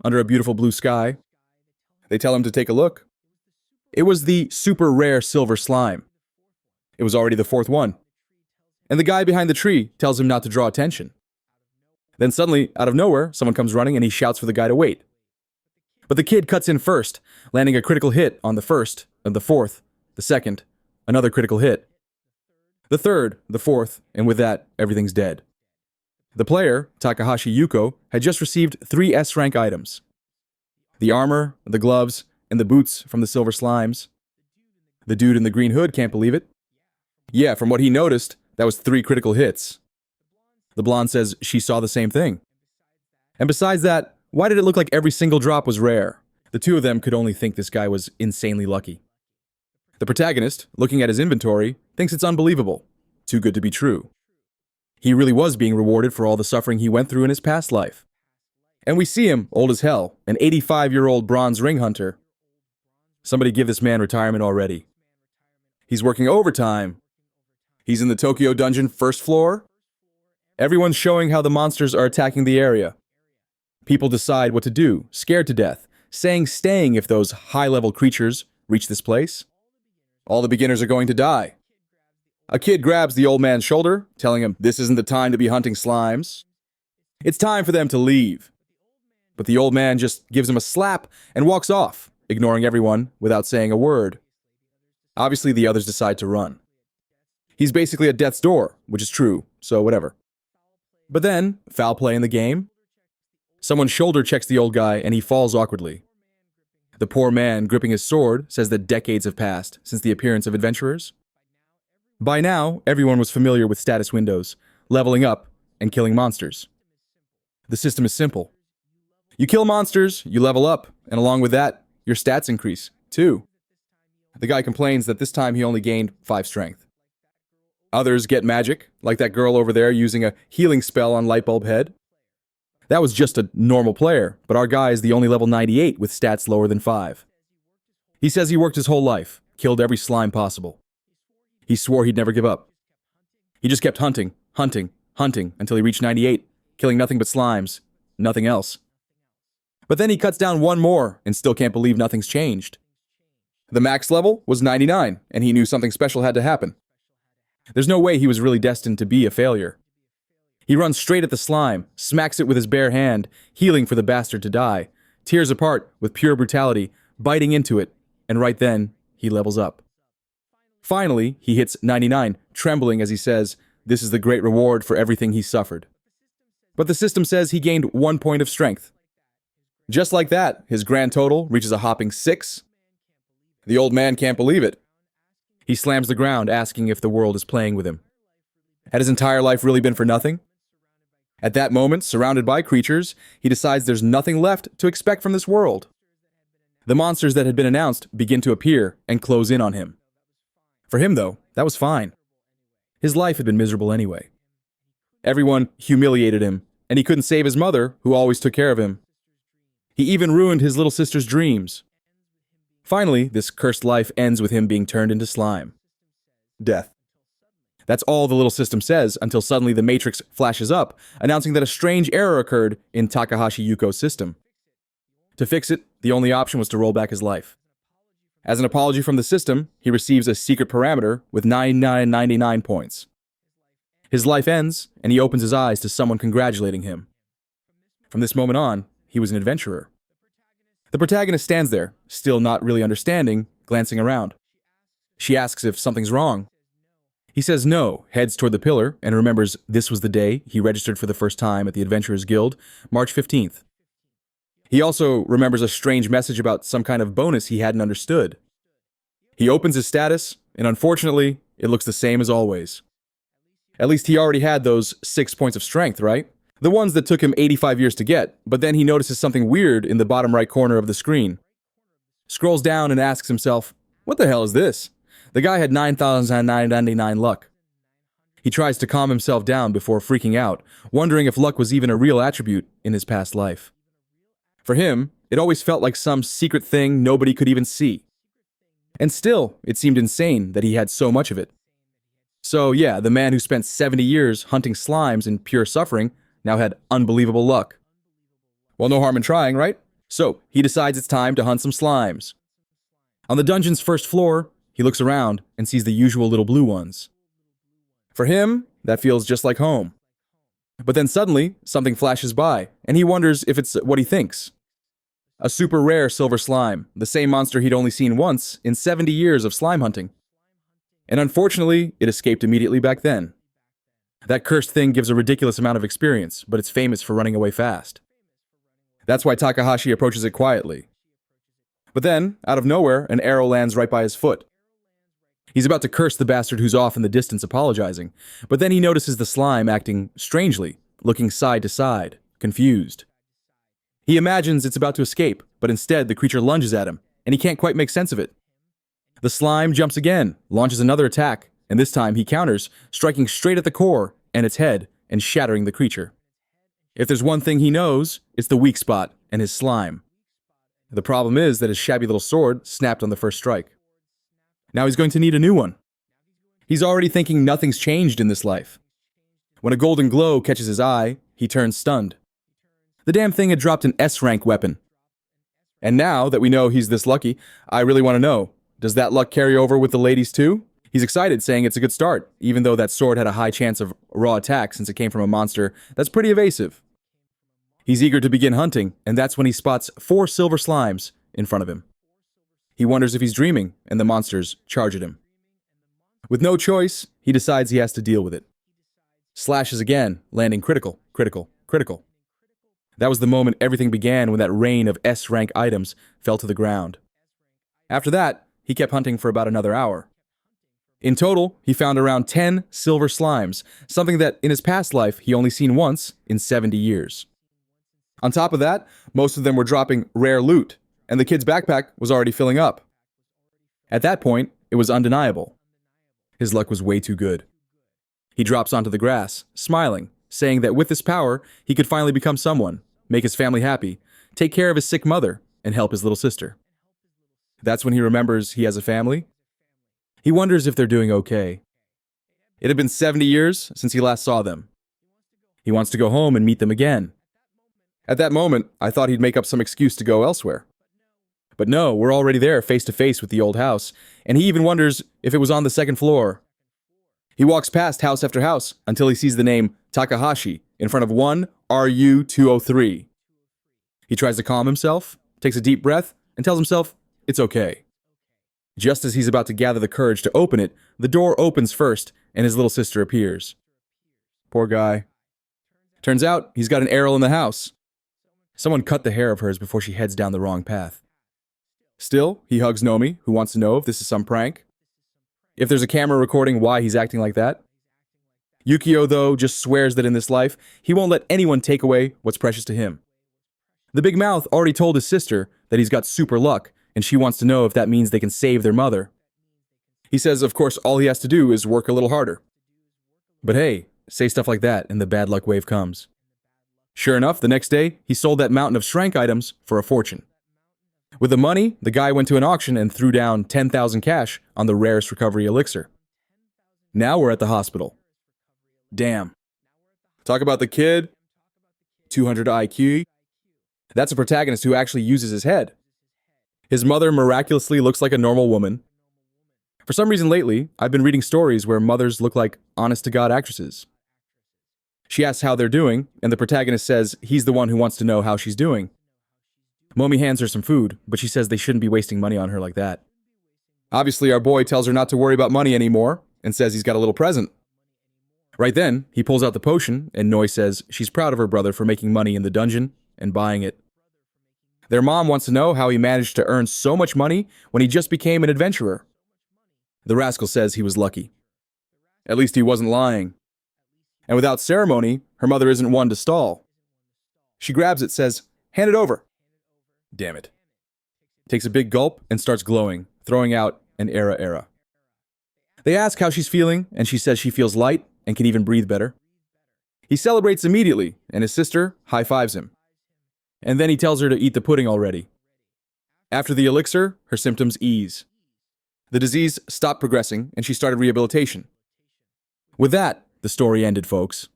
under a beautiful blue sky. They tell him to take a look. It was the super rare silver slime. It was already the fourth one. And the guy behind the tree tells him not to draw attention. Then suddenly, out of nowhere, someone comes running and he shouts for the guy to wait. But the kid cuts in first, landing a critical hit on the first, the fourth, the second, another critical hit. The third, the fourth, and with that, everything's dead. The player, Takahashi Yuko, had just received 3 S-rank items. The armor, the gloves, and the boots from the silver slimes. The dude in the green hood can't believe it. Yeah, from what he noticed, that was 3 critical hits. The blonde says she saw the same thing. And besides that, why did it look like every single drop was rare? The two of them could only think this guy was insanely lucky. The protagonist, looking at his inventory, thinks it's unbelievable. Too good to be true. He really was being rewarded for all the suffering he went through in his past life. And we see him, old as hell, an 85-year-old bronze ring hunter. Somebody give this man retirement already. He's working overtime. He's in the Tokyo dungeon first floor. Everyone's showing how the monsters are attacking the area. People decide what to do, scared to death, staying if those high-level creatures reach this place. All the beginners are going to die. A kid grabs the old man's shoulder, telling him this isn't the time to be hunting slimes. It's time for them to leave. But the old man just gives him a slap and walks off, ignoring everyone without saying a word. Obviously, the others decide to run. He's basically at death's door, which is true, so whatever. But then, foul play in the game. Someone shoulder checks the old guy and he falls awkwardly. The poor man, gripping his sword, says that decades have passed since the appearance of adventurers. By now, everyone was familiar with status windows, leveling up, and killing monsters. The system is simple. You kill monsters, you level up, and along with that, your stats increase, too. The guy complains that this time he only gained 5 strength. Others get magic, like that girl over there using a healing spell on Lightbulb Head. That was just a normal player, but our guy is the only level 98 with stats lower than 5. He says he worked his whole life, killed every slime possible. He swore he'd never give up. He just kept hunting until he reached 98, killing nothing but slimes, nothing else. But then he cuts down one more and still can't believe nothing's changed. The max level was 99, and he knew something special had to happen. There's no way he was really destined to be a failure. He runs straight at the slime, smacks it with his bare hand, healing for the bastard to die, tears apart with pure brutality, biting into it, and right then, he levels up. Finally, he hits 99, trembling as he says, this is the great reward for everything he suffered. But the system says he gained 1 point of strength. Just like that, his grand total reaches a hopping 6. The old man can't believe it. He slams the ground, asking if the world is playing with him. Had his entire life really been for nothing? At that moment, surrounded by creatures, he decides there's nothing left to expect from this world. The monsters that had been announced begin to appear and close in on him. For him, though, that was fine. His life had been miserable anyway. Everyone humiliated him, and he couldn't save his mother, who always took care of him. He even ruined his little sister's dreams. Finally, this cursed life ends with him being turned into slime. Death. That's all the little system says until suddenly the matrix flashes up, announcing that a strange error occurred in Takahashi Yuko's system. To fix it, the only option was to roll back his life. As an apology from the system, he receives a secret parameter with 9999 points. His life ends, and he opens his eyes to someone congratulating him. From this moment on, he was an adventurer. The protagonist stands there, still not really understanding, glancing around. She asks if something's wrong. He says no, heads toward the pillar, and remembers this was the day he registered for the first time at the Adventurers Guild, March 15th. He also remembers a strange message about some kind of bonus he hadn't understood. He opens his status, and unfortunately, it looks the same as always. At least he already had those 6 points of strength, right? The ones that took him 85 years to get, but then he notices something weird in the bottom right corner of the screen. Scrolls down and asks himself, what the hell is this? The guy had 9,999 luck. He tries to calm himself down before freaking out, wondering if luck was even a real attribute in his past life. For him, it always felt like some secret thing nobody could even see. And still, it seemed insane that he had so much of it. So yeah, the man who spent 70 years hunting slimes in pure suffering now had unbelievable luck. Well, no harm in trying, right? So he decides it's time to hunt some slimes. On the dungeon's first floor, he looks around and sees the usual little blue ones. For him, that feels just like home. But then suddenly, something flashes by, and he wonders if it's what he thinks. A super rare silver slime, the same monster he'd only seen once in 70 years of slime hunting. And unfortunately, it escaped immediately back then. That cursed thing gives a ridiculous amount of experience, but it's famous for running away fast. That's why Takahashi approaches it quietly. But then, out of nowhere, an arrow lands right by his foot. He's about to curse the bastard who's off in the distance apologizing, but then he notices the slime acting strangely, looking side to side, confused. He imagines it's about to escape, but instead the creature lunges at him, and he can't quite make sense of it. The slime jumps again, launches another attack, and this time he counters, striking straight at the core and its head and shattering the creature. If there's one thing he knows, it's the weak spot and his slime. The problem is that his shabby little sword snapped on the first strike. Now he's going to need a new one. He's already thinking nothing's changed in this life. When a golden glow catches his eye, he turns stunned. The damn thing had dropped an S-rank weapon. And now that we know he's this lucky, I really want to know, does that luck carry over with the ladies too? He's excited, saying it's a good start, even though that sword had a high chance of raw attack since it came from a monster that's pretty evasive. He's eager to begin hunting, and that's when he spots 4 silver slimes in front of him. He wonders if he's dreaming, and the monsters charge at him. With no choice, he decides he has to deal with it. Slashes again, landing critical, critical, critical. That was the moment everything began when that rain of S-rank items fell to the ground. After that, he kept hunting for about another hour. In total, he found around 10 silver slimes, something that in his past life he only seen once in 70 years. On top of that, most of them were dropping rare loot, and the kid's backpack was already filling up. At that point, it was undeniable. His luck was way too good. He drops onto the grass, smiling, saying that with this power, he could finally become someone, make his family happy, take care of his sick mother, and help his little sister. That's when he remembers he has a family. He wonders if they're doing okay. It had been 70 years since he last saw them. He wants to go home and meet them again. At that moment, I thought he'd make up some excuse to go elsewhere. But no, we're already there face to face with the old house, and he even wonders if it was on the second floor. He walks past house after house until he sees the name Takahashi in front of 1 RU 203. He tries to calm himself, takes a deep breath, and tells himself it's okay. Just as he's about to gather the courage to open it, the door opens first and his little sister appears. Poor guy. Turns out he's got an arrow in the house. Someone cut the hair of hers before she heads down the wrong path. Still, he hugs Nomi, who wants to know if this is some prank. If there's a camera recording why he's acting like that. Yukio, though, just swears that in this life, he won't let anyone take away what's precious to him. The big mouth already told his sister that he's got super luck, and she wants to know if that means they can save their mother. He says, of course, all he has to do is work a little harder. But hey, say stuff like that and the bad luck wave comes. Sure enough, the next day, he sold that mountain of shrank items for a fortune. With the money, the guy went to an auction and threw down 10,000 cash on the rarest recovery elixir. Now we're at the hospital. Damn. Talk about the kid. 200 IQ. That's a protagonist who actually uses his head. His mother miraculously looks like a normal woman. For some reason lately, I've been reading stories where mothers look like honest-to-God actresses. She asks how they're doing, and the protagonist says he's the one who wants to know how she's doing. Momi hands her some food, but she says they shouldn't be wasting money on her like that. Obviously, our boy tells her not to worry about money anymore, and says he's got a little present. Right then, he pulls out the potion, and Noi says she's proud of her brother for making money in the dungeon and buying it. Their mom wants to know how he managed to earn so much money when he just became an adventurer. The rascal says he was lucky. At least he wasn't lying. And without ceremony, her mother isn't one to stall. She grabs it, says, "Hand it over." Damn it. Takes a big gulp and starts glowing, throwing out an era. They ask how she's feeling, and she says she feels light and can even breathe better. He celebrates immediately, and his sister high-fives him. And then he tells her to eat the pudding already. After the elixir, her symptoms ease. The disease stopped progressing, and she started rehabilitation. With that, the story ended, folks.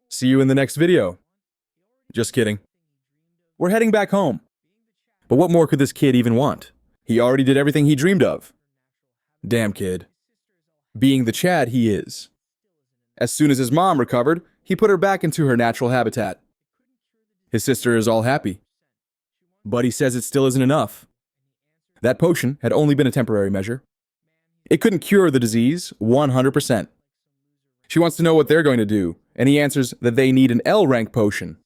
See you in the next video. Just kidding. We're heading back home. But what more could this kid even want? He already did everything he dreamed of. Damn kid. Being the Chad he is. As soon as his mom recovered, he put her back into her natural habitat. His sister is all happy. But he says it still isn't enough. That potion had only been a temporary measure. It couldn't cure the disease 100%. She wants to know what they're going to do, and he answers that they need an L rank potion.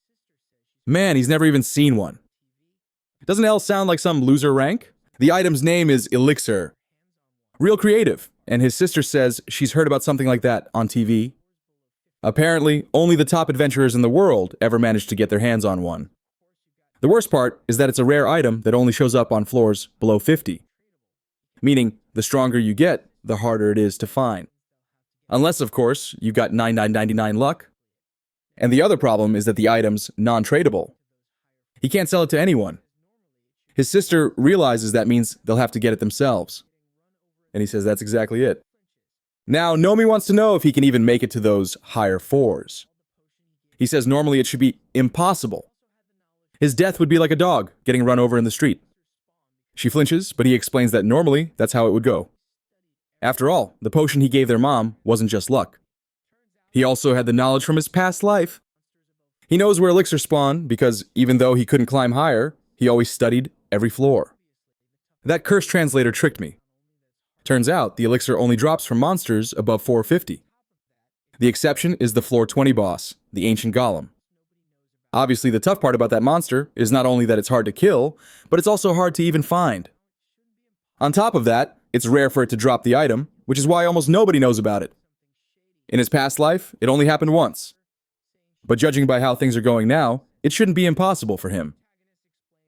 Man, he's never even seen one. Doesn't L sound like some loser rank? The item's name is Elixir. Real creative, and his sister says she's heard about something like that on TV. Apparently, only the top adventurers in the world ever managed to get their hands on one. The worst part is that it's a rare item that only shows up on floors below 50. Meaning, the stronger you get, the harder it is to find. Unless, of course, you've got 9999 luck. And the other problem is that the item's non-tradable. He can't sell it to anyone. His sister realizes that means they'll have to get it themselves. And he says that's exactly it. Now, Nomi wants to know if he can even make it to those higher fours. He says normally it should be impossible. His death would be like a dog getting run over in the street. She flinches, but he explains that normally that's how it would go. After all, the potion he gave their mom wasn't just luck. He also had the knowledge from his past life. He knows where elixirs spawn because even though he couldn't climb higher, he always studied every floor. That curse translator tricked me. Turns out the elixir only drops from monsters above 450. The exception is the floor 20 boss, the ancient golem. Obviously, the tough part about that monster is not only that it's hard to kill, but it's also hard to even find. On top of that, it's rare for it to drop the item, which is why almost nobody knows about it. In his past life, it only happened once. But judging by how things are going now, it shouldn't be impossible for him.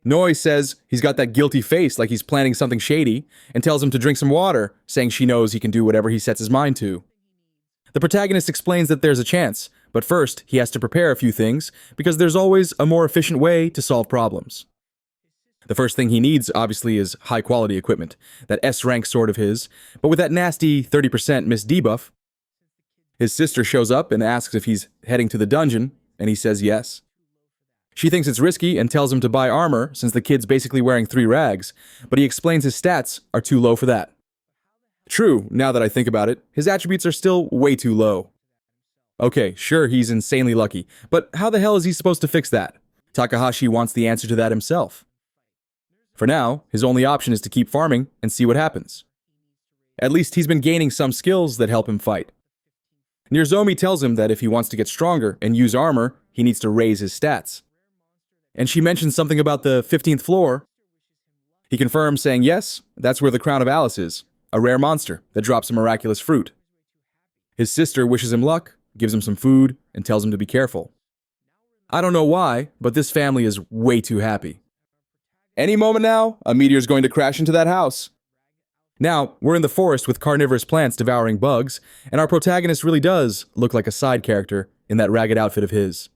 Noi says he's got that guilty face like he's planning something shady and tells him to drink some water, saying she knows he can do whatever he sets his mind to. The protagonist explains that there's a chance, but first he has to prepare a few things because there's always a more efficient way to solve problems. The first thing he needs, obviously, is high-quality equipment, that S-rank sword of his, but with that nasty 30% miss debuff. His sister shows up and asks if he's heading to the dungeon, and he says yes. She thinks it's risky and tells him to buy armor since the kid's basically wearing 3 rags, but he explains his stats are too low for that. True, now that I think about it, his attributes are still way too low. Okay, sure, he's insanely lucky, but how the hell is he supposed to fix that? Takahashi wants the answer to that himself. For now, his only option is to keep farming and see what happens. At least he's been gaining some skills that help him fight. Nirzomi tells him that if he wants to get stronger and use armor, he needs to raise his stats. And she mentions something about the 15th floor. He confirms, saying yes, that's where the Crown of Alice is, a rare monster that drops a miraculous fruit. His sister wishes him luck, gives him some food, and tells him to be careful. I don't know why, but this family is way too happy. Any moment now, a meteor's going to crash into that house. Now, we're in the forest with carnivorous plants devouring bugs, and our protagonist really does look like a side character in that ragged outfit of his.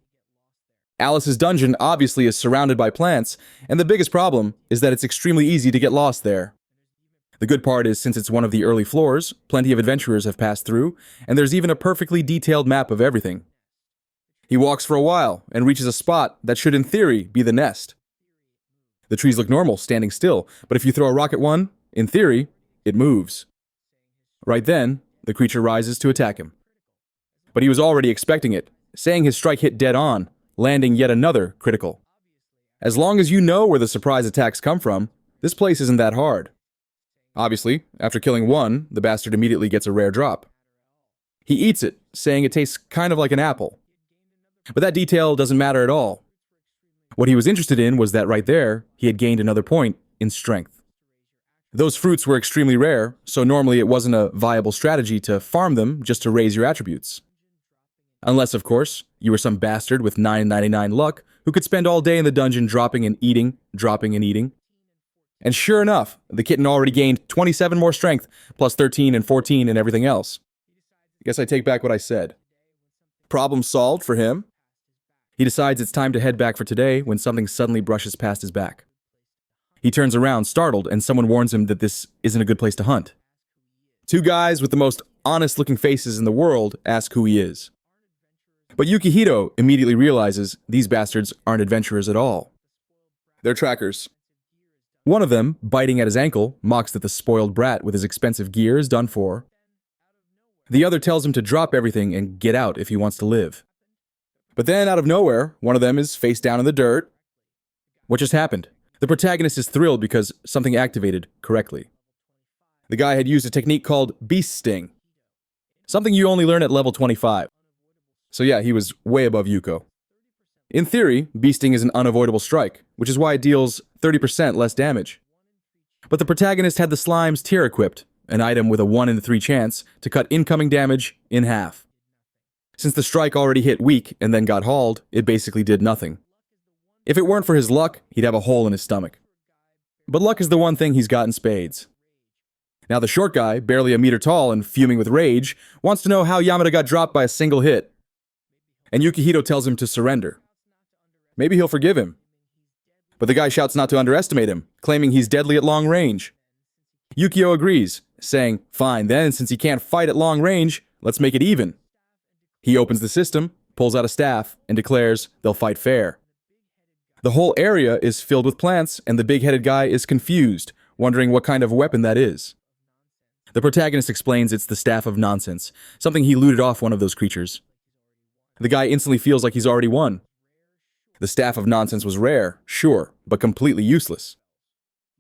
Alice's dungeon obviously is surrounded by plants, and the biggest problem is that it's extremely easy to get lost there. The good part is since it's one of the early floors, plenty of adventurers have passed through, and there's even a perfectly detailed map of everything. He walks for a while and reaches a spot that should in theory be the nest. The trees look normal, standing still, but if you throw a rock at one, in theory, it moves. Right then, the creature rises to attack him. But he was already expecting it, saying his strike hit dead on, landing yet another critical. As long as you know where the surprise attacks come from, this place isn't that hard. Obviously, after killing one, the bastard immediately gets a rare drop. He eats it, saying it tastes kind of like an apple. But that detail doesn't matter at all. What he was interested in was that right there, he had gained another point in strength. Those fruits were extremely rare, so normally it wasn't a viable strategy to farm them just to raise your attributes. Unless, of course, you were some bastard with 999 luck who could spend all day in the dungeon dropping and eating, dropping and eating. And sure enough, the kitten already gained 27 more strength, plus 13 and 14 and everything else. I guess I take back what I said. Problem solved for him. He decides it's time to head back for today when something suddenly brushes past his back. He turns around, startled, and someone warns him that this isn't a good place to hunt. 2 guys with the most honest-looking faces in the world ask who he is. But Yukihito immediately realizes these bastards aren't adventurers at all. They're trackers. One of them, biting at his ankle, mocks that the spoiled brat with his expensive gear is done for. The other tells him to drop everything and get out if he wants to live. But then, out of nowhere, one of them is face down in the dirt. What just happened? The protagonist is thrilled because something activated correctly. The guy had used a technique called Beast Sting, something you only learn at level 25. So yeah, he was way above Yuko. In theory, Beast Sting is an unavoidable strike, which is why it deals 30% less damage. But the protagonist had the Slime's Tear equipped, an item with a 1 in 3 chance to cut incoming damage in half. Since the strike already hit weak and then got hauled, it basically did nothing. If it weren't for his luck, he'd have a hole in his stomach. But luck is the one thing he's got in spades. Now the short guy, barely a meter tall and fuming with rage, wants to know how Yamada got dropped by a single hit. And Yukihito tells him to surrender. Maybe he'll forgive him. But the guy shouts not to underestimate him, claiming he's deadly at long range. Yukio agrees, saying, "Fine then, since he can't fight at long range, let's make it even." He opens the system, pulls out a staff, and declares they'll fight fair. The whole area is filled with plants, and the big-headed guy is confused, wondering what kind of weapon that is. The protagonist explains it's the Staff of Nonsense, something he looted off one of those creatures. The guy instantly feels like he's already won. The Staff of Nonsense was rare, sure, but completely useless.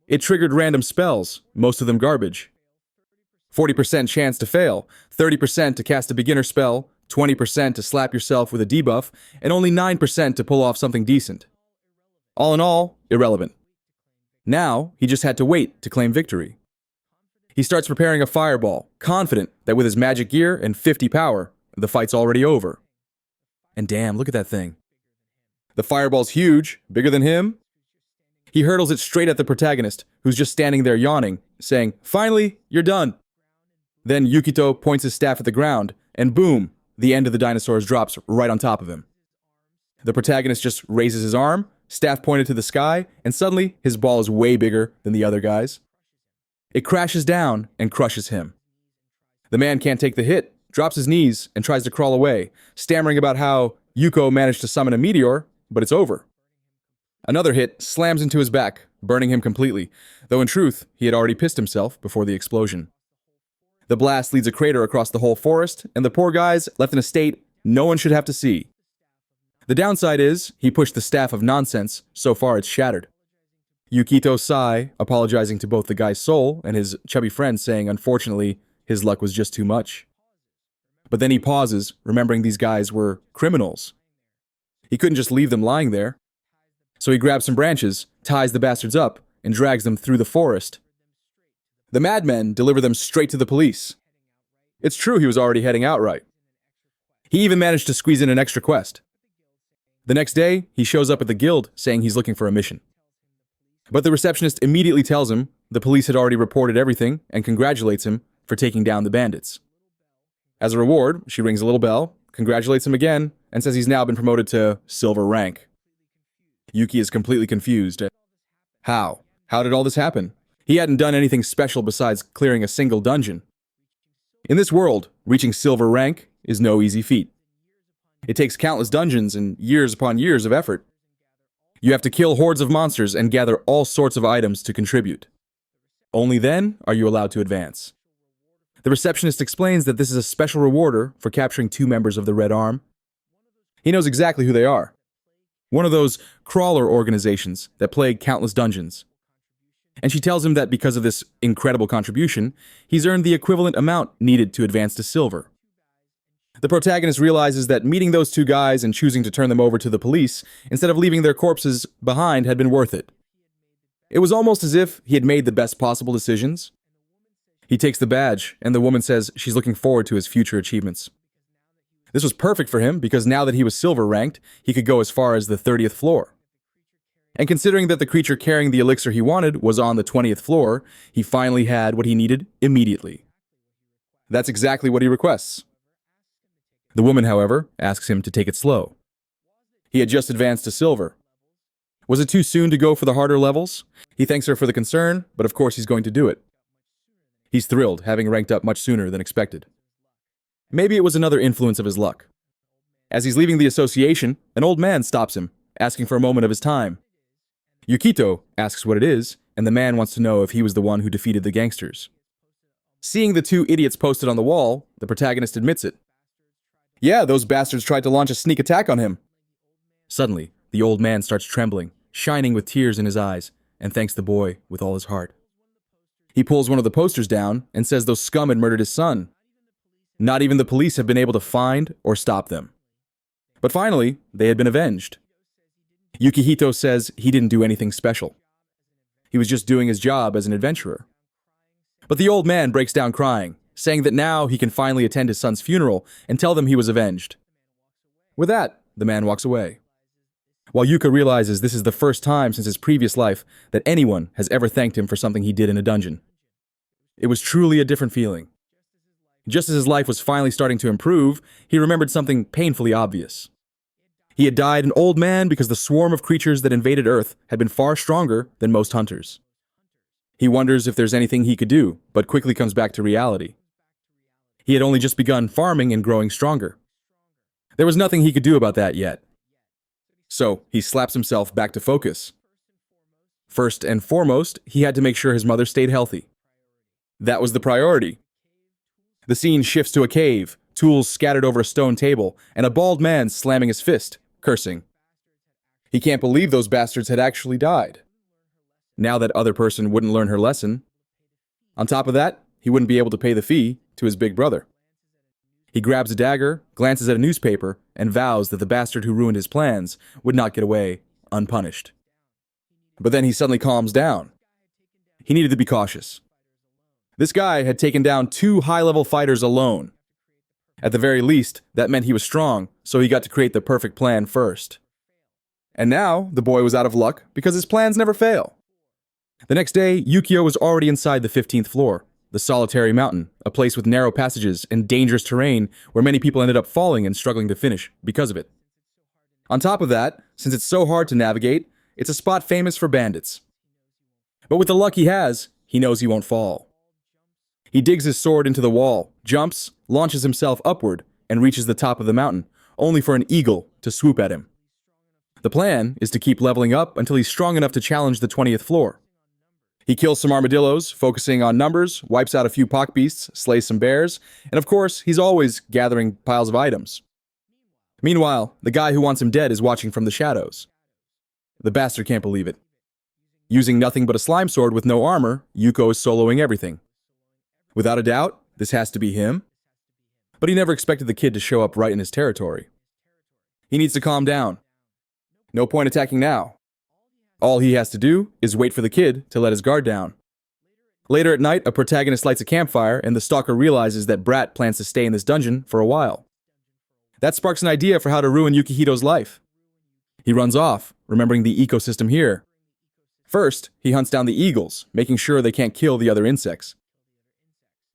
It triggered random spells, most of them garbage. 40% chance to fail, 30% to cast a beginner spell, 20% to slap yourself with a debuff, and only 9% to pull off something decent. All in all, irrelevant. Now, he just had to wait to claim victory. He starts preparing a fireball, confident that with his magic gear and 50 power, the fight's already over. And damn, look at that thing. The fireball's huge, bigger than him. He hurtles it straight at the protagonist, who's just standing there yawning, saying, "Finally, you're done." Then Yukito points his staff at the ground, and boom, the end of the dinosaurs drops right on top of him. The protagonist just raises his arm, staff pointed to the sky, and suddenly his ball is way bigger than the other guy's. It crashes down and crushes him. The man can't take the hit, drops his knees, and tries to crawl away, stammering about how Yuko managed to summon a meteor, but it's over. Another hit slams into his back, burning him completely, though in truth, he had already pissed himself before the explosion. The blast leads a crater across the whole forest, and the poor guy's left in a state no one should have to see. The downside is, he pushed the Staff of Nonsense, so far it's shattered. Yukito sigh, apologizing to both the guy's soul and his chubby friend, saying unfortunately, his luck was just too much. But then he pauses, remembering these guys were criminals. He couldn't just leave them lying there. So he grabs some branches, ties the bastards up, and drags them through the forest. The madmen deliver them straight to the police. It's true he was already heading out right. He even managed to squeeze in an extra quest. The next day, he shows up at the guild saying he's looking for a mission. But the receptionist immediately tells him the police had already reported everything and congratulates him for taking down the bandits. As a reward, she rings a little bell, congratulates him again, and says he's now been promoted to silver rank. Yuki is completely confused. How? How did all this happen? He hadn't done anything special besides clearing a single dungeon. In this world, reaching silver rank is no easy feat. It takes countless dungeons and years upon years of effort. You have to kill hordes of monsters and gather all sorts of items to contribute. Only then are you allowed to advance. The receptionist explains that this is a special rewarder for capturing 2 members of the Red Arm. He knows exactly who they are. One of those crawler organizations that plague countless dungeons. And she tells him that because of this incredible contribution, he's earned the equivalent amount needed to advance to silver. The protagonist realizes that meeting those 2 guys and choosing to turn them over to the police instead of leaving their corpses behind had been worth it. It was almost as if he had made the best possible decisions. He takes the badge, and the woman says she's looking forward to his future achievements. This was perfect for him because now that he was silver ranked, he could go as far as the 30th floor. And considering that the creature carrying the elixir he wanted was on the 20th floor, he finally had what he needed immediately. That's exactly what he requests. The woman, however, asks him to take it slow. He had just advanced to silver. Was it too soon to go for the harder levels? He thanks her for the concern, but of course he's going to do it. He's thrilled, having ranked up much sooner than expected. Maybe it was another influence of his luck. As he's leaving the association, an old man stops him, asking for a moment of his time. Yukito asks what it is, and the man wants to know if he was the one who defeated the gangsters. Seeing the two idiots posted on the wall, the protagonist admits it. Yeah, those bastards tried to launch a sneak attack on him. Suddenly, the old man starts trembling, shining with tears in his eyes, and thanks the boy with all his heart. He pulls one of the posters down and says those scum had murdered his son. Not even the police have been able to find or stop them. But finally, they had been avenged. Yukihito says he didn't do anything special. He was just doing his job as an adventurer. But the old man breaks down crying, saying that now he can finally attend his son's funeral and tell them he was avenged. With that, the man walks away. While Yuka realizes this is the first time since his previous life that anyone has ever thanked him for something he did in a dungeon. It was truly a different feeling. Just as his life was finally starting to improve, he remembered something painfully obvious. He had died an old man because the swarm of creatures that invaded Earth had been far stronger than most hunters. He wonders if there's anything he could do, but quickly comes back to reality. He had only just begun farming and growing stronger. There was nothing he could do about that yet. So he slaps himself back to focus. First and foremost, he had to make sure his mother stayed healthy. That was the priority. The scene shifts to a cave, tools scattered over a stone table, and a bald man slamming his fist, cursing. He can't believe those bastards had actually died. Now that other person wouldn't learn her lesson. On top of that, he wouldn't be able to pay the fee to his big brother. He grabs a dagger, glances at a newspaper, and vows that the bastard who ruined his plans would not get away unpunished. But then he suddenly calms down. He needed to be cautious. This guy had taken down 2 high-level fighters alone. At the very least, that meant he was strong, so he got to create the perfect plan first. And now, the boy was out of luck because his plans never fail. The next day, Yukio was already inside the 15th floor, the solitary mountain, a place with narrow passages and dangerous terrain where many people ended up falling and struggling to finish because of it. On top of that, since it's so hard to navigate, it's a spot famous for bandits. But with the luck he has, he knows he won't fall. He digs his sword into the wall, jumps, launches himself upward, and reaches the top of the mountain, only for an eagle to swoop at him. The plan is to keep leveling up until he's strong enough to challenge the 20th floor. He kills some armadillos, focusing on numbers, wipes out a few pock beasts, slays some bears, and of course, he's always gathering piles of items. Meanwhile, the guy who wants him dead is watching from the shadows. The bastard can't believe it. Using nothing but a slime sword with no armor, Yuko is soloing everything. Without a doubt, this has to be him. But he never expected the kid to show up right in his territory. He needs to calm down. No point attacking now. All he has to do is wait for the kid to let his guard down. Later at night, a protagonist lights a campfire and the stalker realizes that Brat plans to stay in this dungeon for a while. That sparks an idea for how to ruin Yukihito's life. He runs off, remembering the ecosystem here. First, he hunts down the eagles, making sure they can't kill the other insects.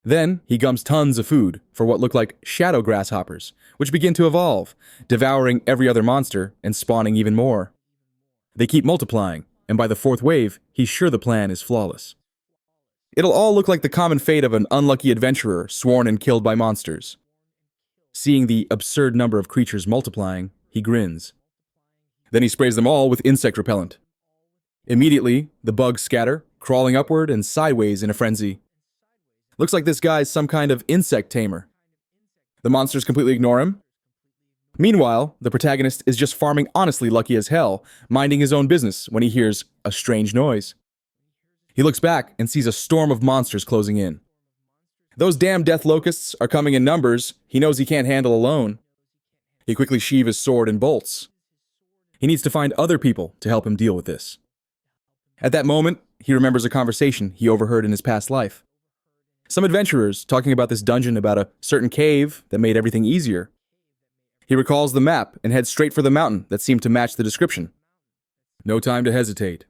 Then, he gums tons of food for what look like shadow grasshoppers, which begin to evolve, devouring every other monster and spawning even more. They keep multiplying, and by the 4th wave, he's sure the plan is flawless. It'll all look like the common fate of an unlucky adventurer sworn and killed by monsters. Seeing the absurd number of creatures multiplying, he grins. Then he sprays them all with insect repellent. Immediately, the bugs scatter, crawling upward and sideways in a frenzy. Looks like this guy's some kind of insect tamer. The monsters completely ignore him. Meanwhile, the protagonist is just farming honestly lucky as hell, minding his own business when he hears a strange noise. He looks back and sees a storm of monsters closing in. Those damn death locusts are coming in numbers he knows he can't handle alone. He quickly sheaves his sword and bolts. He needs to find other people to help him deal with this. At that moment, he remembers a conversation he overheard in his past life. Some adventurers talking about this dungeon about a certain cave that made everything easier. He recalls the map and heads straight for the mountain that seemed to match the description. No time to hesitate.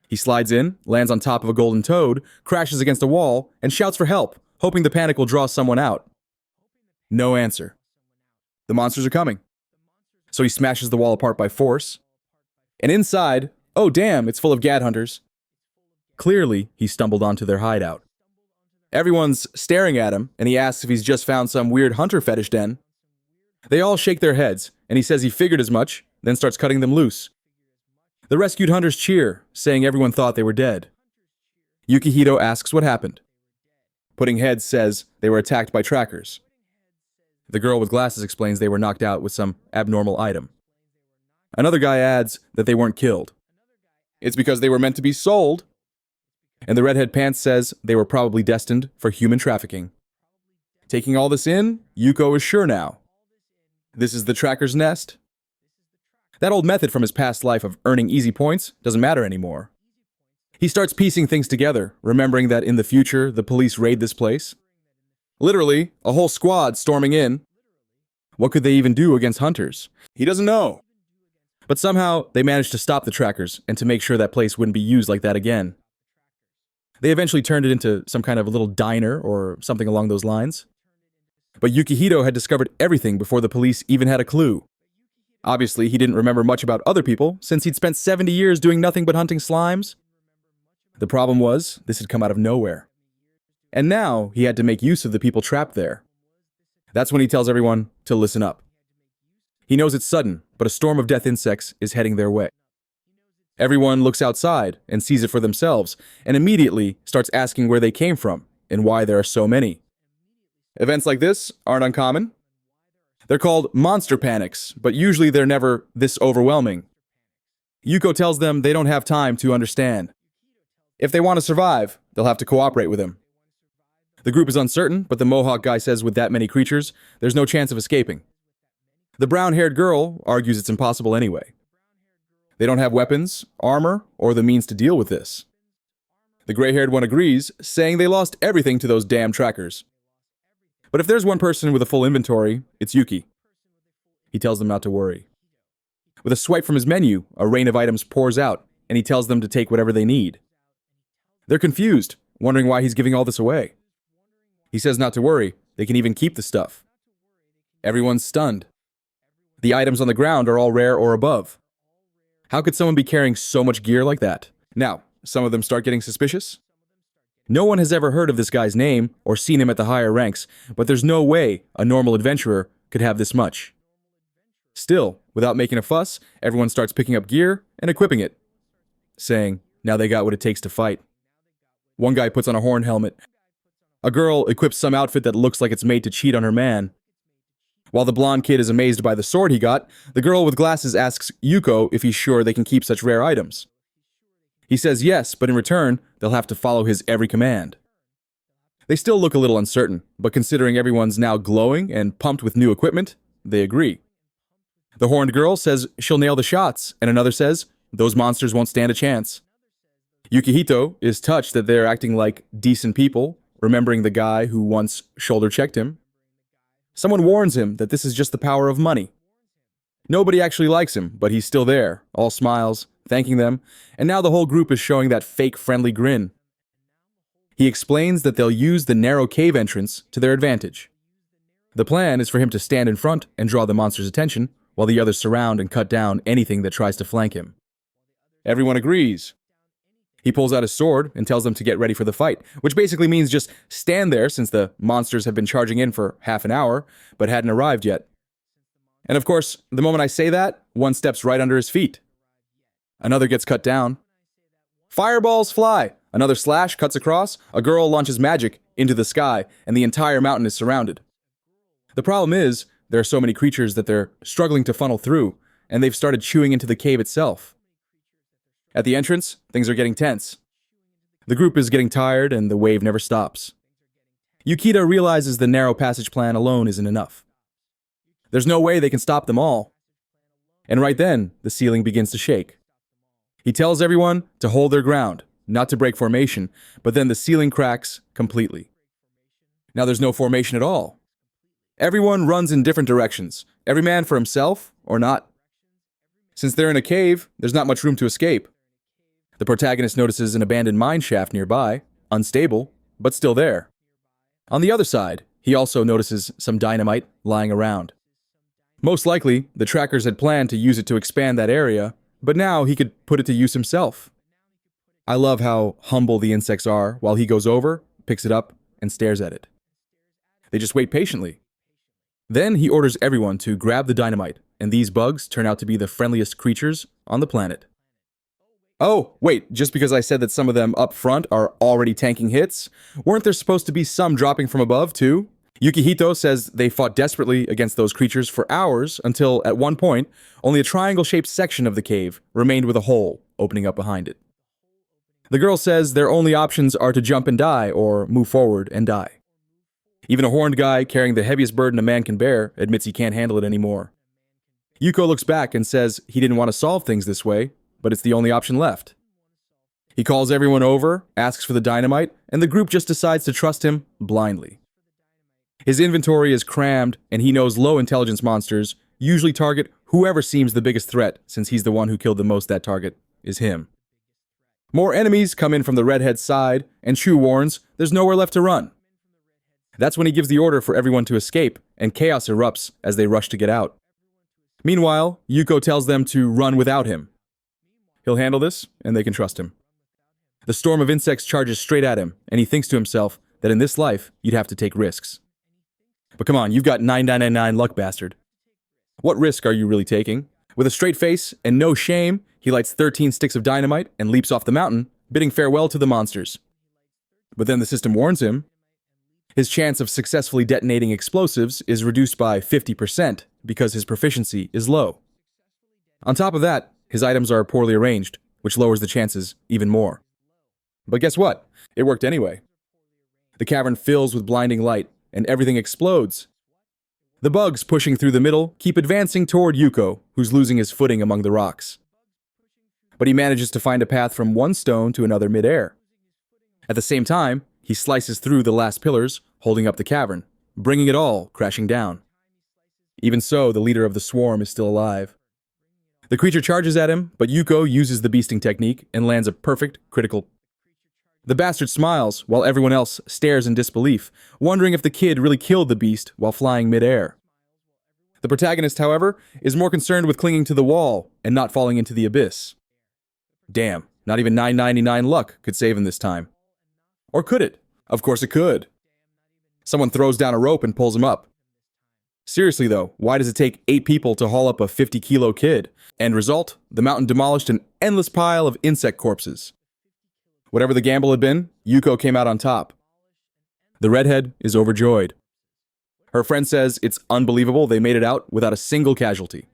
He slides in, lands on top of a golden toad, crashes against a wall, and shouts for help, hoping the panic will draw someone out. No answer. The monsters are coming. So he smashes the wall apart by force. And inside, oh damn, it's full of gad hunters. Clearly, he stumbled onto their hideout. Everyone's staring at him, and he asks if he's just found some weird hunter fetish den. They all shake their heads, and he says he figured as much, then starts cutting them loose. The rescued hunters cheer, saying everyone thought they were dead. Yukihito asks what happened. Putting Heads says they were attacked by trackers. The girl with glasses explains they were knocked out with some abnormal item. Another guy adds that they weren't killed. It's because they were meant to be sold. And the redhead pants says they were probably destined for human trafficking. Taking all this in, Yuko is sure now. This is the tracker's nest. That old method from his past life of earning easy points doesn't matter anymore. He starts piecing things together, remembering that in the future, the police raid this place. Literally, a whole squad storming in. What could they even do against hunters? He doesn't know. But somehow, they managed to stop the trackers and to make sure that place wouldn't be used like that again. They eventually turned it into some kind of a little diner or something along those lines. But Yukihito had discovered everything before the police even had a clue. Obviously, he didn't remember much about other people since he'd spent 70 years doing nothing but hunting slimes. The problem was, this had come out of nowhere. And now, he had to make use of the people trapped there. That's when he tells everyone to listen up. He knows it's sudden, but a storm of death insects is heading their way. Everyone looks outside and sees it for themselves, and immediately starts asking where they came from and why there are so many. Events like this aren't uncommon. They're called monster panics, but usually they're never this overwhelming. Yuko tells them they don't have time to understand. If they want to survive, they'll have to cooperate with him. The group is uncertain, but the Mohawk guy says with that many creatures, there's no chance of escaping. The brown-haired girl argues it's impossible anyway. They don't have weapons, armor, or the means to deal with this. The gray-haired one agrees, saying they lost everything to those damn trackers. But if there's one person with a full inventory, it's Yuki. He tells them not to worry. With a swipe from his menu, a rain of items pours out, and he tells them to take whatever they need. They're confused, wondering why he's giving all this away. He says not to worry, they can even keep the stuff. Everyone's stunned. The items on the ground are all rare or above. How could someone be carrying so much gear like that? Now, some of them start getting suspicious. No one has ever heard of this guy's name or seen him at the higher ranks, but there's no way a normal adventurer could have this much. Still, without making a fuss, everyone starts picking up gear and equipping it, saying, now they got what it takes to fight. One guy puts on a horn helmet. A girl equips some outfit that looks like it's made to cheat on her man. While the blonde kid is amazed by the sword he got, the girl with glasses asks Yuko if he's sure they can keep such rare items. He says yes, but in return, they'll have to follow his every command. They still look a little uncertain, but considering everyone's now glowing and pumped with new equipment, they agree. The horned girl says she'll nail the shots, and another says those monsters won't stand a chance. Yukihito is touched that they're acting like decent people, remembering the guy who once shoulder-checked him. Someone warns him that this is just the power of money. Nobody actually likes him, but he's still there, all smiles, thanking them, and now the whole group is showing that fake friendly grin. He explains that they'll use the narrow cave entrance to their advantage. The plan is for him to stand in front and draw the monster's attention, while the others surround and cut down anything that tries to flank him. Everyone agrees. He pulls out his sword and tells them to get ready for the fight, which basically means just stand there since the monsters have been charging in for half an hour, but hadn't arrived yet. And of course, the moment I say that, one steps right under his feet. Another gets cut down. Fireballs fly. Another slash cuts across. A girl launches magic into the sky, and the entire mountain is surrounded. The problem is, there are so many creatures that they're struggling to funnel through, and they've started chewing into the cave itself. At the entrance, things are getting tense. The group is getting tired, and the wave never stops. Yukita realizes the narrow passage plan alone isn't enough. There's no way they can stop them all. And right then, the ceiling begins to shake. He tells everyone to hold their ground, not to break formation, but then the ceiling cracks completely. Now there's no formation at all. Everyone runs in different directions, every man for himself or not. Since they're in a cave, there's not much room to escape. The protagonist notices an abandoned mine shaft nearby, unstable, but still there. On the other side, he also notices some dynamite lying around. Most likely, the trackers had planned to use it to expand that area, but now he could put it to use himself. I love how humble the insects are while he goes over, picks it up, and stares at it. They just wait patiently. Then he orders everyone to grab the dynamite, and these bugs turn out to be the friendliest creatures on the planet. Oh, wait, just because I said that some of them up front are already tanking hits, weren't there supposed to be some dropping from above, too? Yukihito says they fought desperately against those creatures for hours until, at one point, only a triangle-shaped section of the cave remained with a hole opening up behind it. The girl says their only options are to jump and die or move forward and die. Even a horned guy carrying the heaviest burden a man can bear admits he can't handle it anymore. Yuko looks back and says he didn't want to solve things this way, but it's the only option left. He calls everyone over, asks for the dynamite, and the group just decides to trust him blindly. His inventory is crammed, and he knows low-intelligence monsters usually target whoever seems the biggest threat, since he's the one who killed the most that target is him. More enemies come in from the redhead's side, and Chu warns there's nowhere left to run. That's when he gives the order for everyone to escape, and chaos erupts as they rush to get out. Meanwhile, Yuko tells them to run without him. He'll handle this, and they can trust him. The storm of insects charges straight at him, and he thinks to himself that in this life, you'd have to take risks. But come on, you've got 9999 luck, bastard. What risk are you really taking? With a straight face and no shame, he lights 13 sticks of dynamite and leaps off the mountain, bidding farewell to the monsters. But then the system warns him. His chance of successfully detonating explosives is reduced by 50% because his proficiency is low. On top of that, his items are poorly arranged, which lowers the chances even more. But guess what? It worked anyway. The cavern fills with blinding light, and everything explodes. The bugs pushing through the middle keep advancing toward Yuko, who's losing his footing among the rocks. But he manages to find a path from one stone to another midair. At the same time, he slices through the last pillars, holding up the cavern, bringing it all crashing down. Even so, the leader of the swarm is still alive. The creature charges at him, but Yuko uses the beasting technique and lands a perfect critical. The bastard smiles while everyone else stares in disbelief, wondering if the kid really killed the beast while flying midair. The protagonist, however, is more concerned with clinging to the wall and not falling into the abyss. Damn, not even 999 luck could save him this time. Or could it? Of course it could. Someone throws down a rope and pulls him up. Seriously though, why does it take 8 people to haul up a 50-kilo kid? End result, the mountain demolished an endless pile of insect corpses. Whatever the gamble had been, Yuko came out on top. The redhead is overjoyed. Her friend says it's unbelievable they made it out without a single casualty.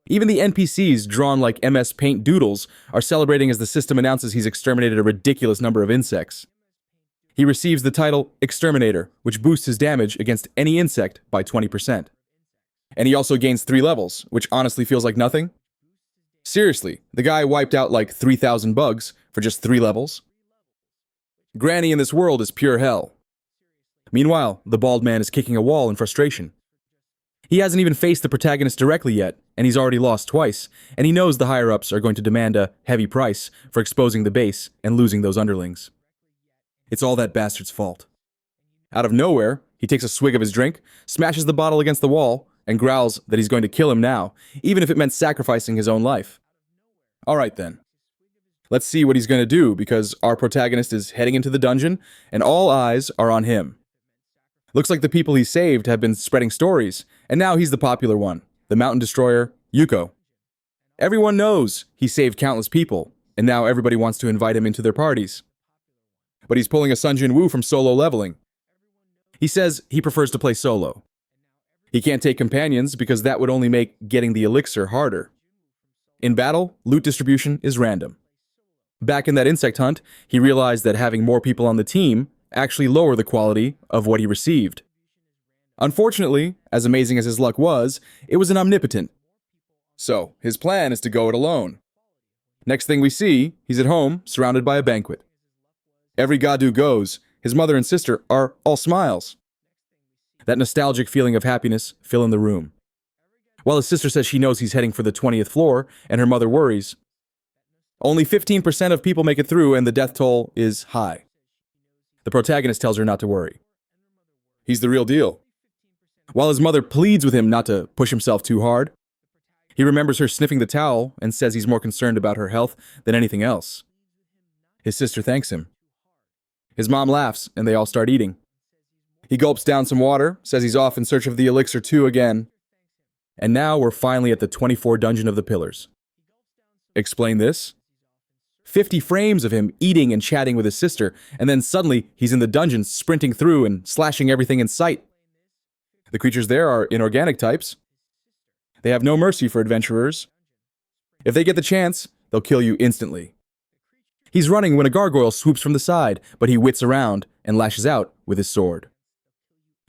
Even the NPCs, drawn like MS Paint doodles, are celebrating as the system announces he's exterminated a ridiculous number of insects. He receives the title Exterminator, which boosts his damage against any insect by 20%. And he also gains 3 levels, which honestly feels like nothing. Seriously, the guy wiped out like 3,000 bugs for just 3 levels. Granny in this world is pure hell. Meanwhile, the bald man is kicking a wall in frustration. He hasn't even faced the protagonist directly yet, and he's already lost twice, and he knows the higher-ups are going to demand a heavy price for exposing the base and losing those underlings. It's all that bastard's fault. Out of nowhere, he takes a swig of his drink, smashes the bottle against the wall, and growls that he's going to kill him now, even if it meant sacrificing his own life. Alright then. Let's see what he's going to do, because our protagonist is heading into the dungeon, and all eyes are on him. Looks like the people he saved have been spreading stories, and now he's the popular one, the mountain destroyer, Yuko. Everyone knows he saved countless people, and now everybody wants to invite him into their parties. But he's pulling a Sun Jin Woo from solo leveling. He says he prefers to play solo. He can't take companions because that would only make getting the elixir harder. In battle, loot distribution is random. Back in that insect hunt, he realized that having more people on the team actually lowered the quality of what he received. Unfortunately, as amazing as his luck was, it was an omnipotent. So, his plan is to go it alone. Next thing we see, he's at home, surrounded by a banquet. Every Gadu goes, his mother and sister are all smiles. That nostalgic feeling of happiness fill in the room. While his sister says she knows he's heading for the 20th floor, and her mother worries. Only 15% of people make it through, and the death toll is high. The protagonist tells her not to worry. He's the real deal. While his mother pleads with him not to push himself too hard, he remembers her sniffing the towel and says he's more concerned about her health than anything else. His sister thanks him. His mom laughs, and they all start eating. He gulps down some water, says he's off in search of the elixir 2 again. And now we're finally at the 24 dungeon of the pillars. Explain this? 50 frames of him eating and chatting with his sister, and then suddenly he's in the dungeon sprinting through and slashing everything in sight. The creatures there are inorganic types. They have no mercy for adventurers. If they get the chance, they'll kill you instantly. He's running when a gargoyle swoops from the side, but he whips around and lashes out with his sword.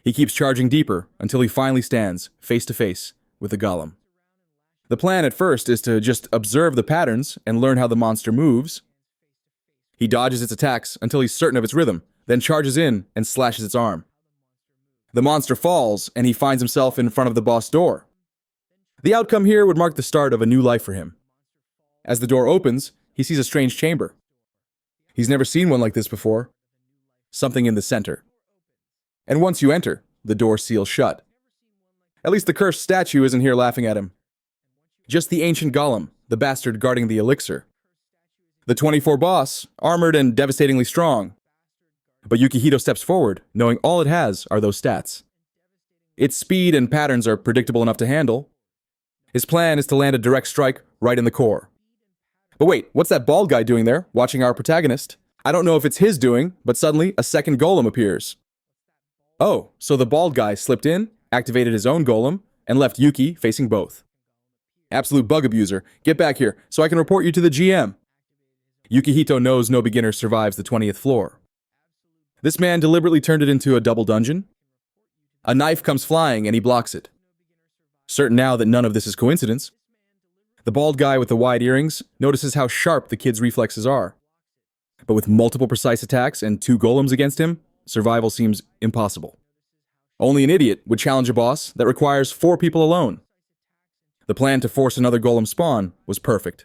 He keeps charging deeper until he finally stands face to face with the golem. The plan at first is to just observe the patterns and learn how the monster moves. He dodges its attacks until he's certain of its rhythm, then charges in and slashes its arm. The monster falls, and he finds himself in front of the boss door. The outcome here would mark the start of a new life for him. As the door opens, he sees a strange chamber. He's never seen one like this before. Something in the center. And once you enter, the door seals shut. At least the cursed statue isn't here laughing at him. Just the ancient golem, the bastard guarding the elixir. The 24 boss, armored and devastatingly strong. But Yukihito steps forward, knowing all it has are those stats. Its speed and patterns are predictable enough to handle. His plan is to land a direct strike right in the core. But wait, what's that bald guy doing there, watching our protagonist? I don't know if it's his doing, but suddenly a second golem appears. Oh, so the bald guy slipped in, activated his own golem, and left Yuki facing both. Absolute bug abuser, get back here so I can report you to the GM. Yukihito knows no beginner survives the 20th floor. This man deliberately turned it into a double dungeon. A knife comes flying and he blocks it. Certain now that none of this is coincidence, the bald guy with the wide earrings notices how sharp the kid's reflexes are. But with multiple precise attacks and 2 golems against him, survival seems impossible. Only an idiot would challenge a boss that requires 4 people alone. The plan to force another golem spawn was perfect.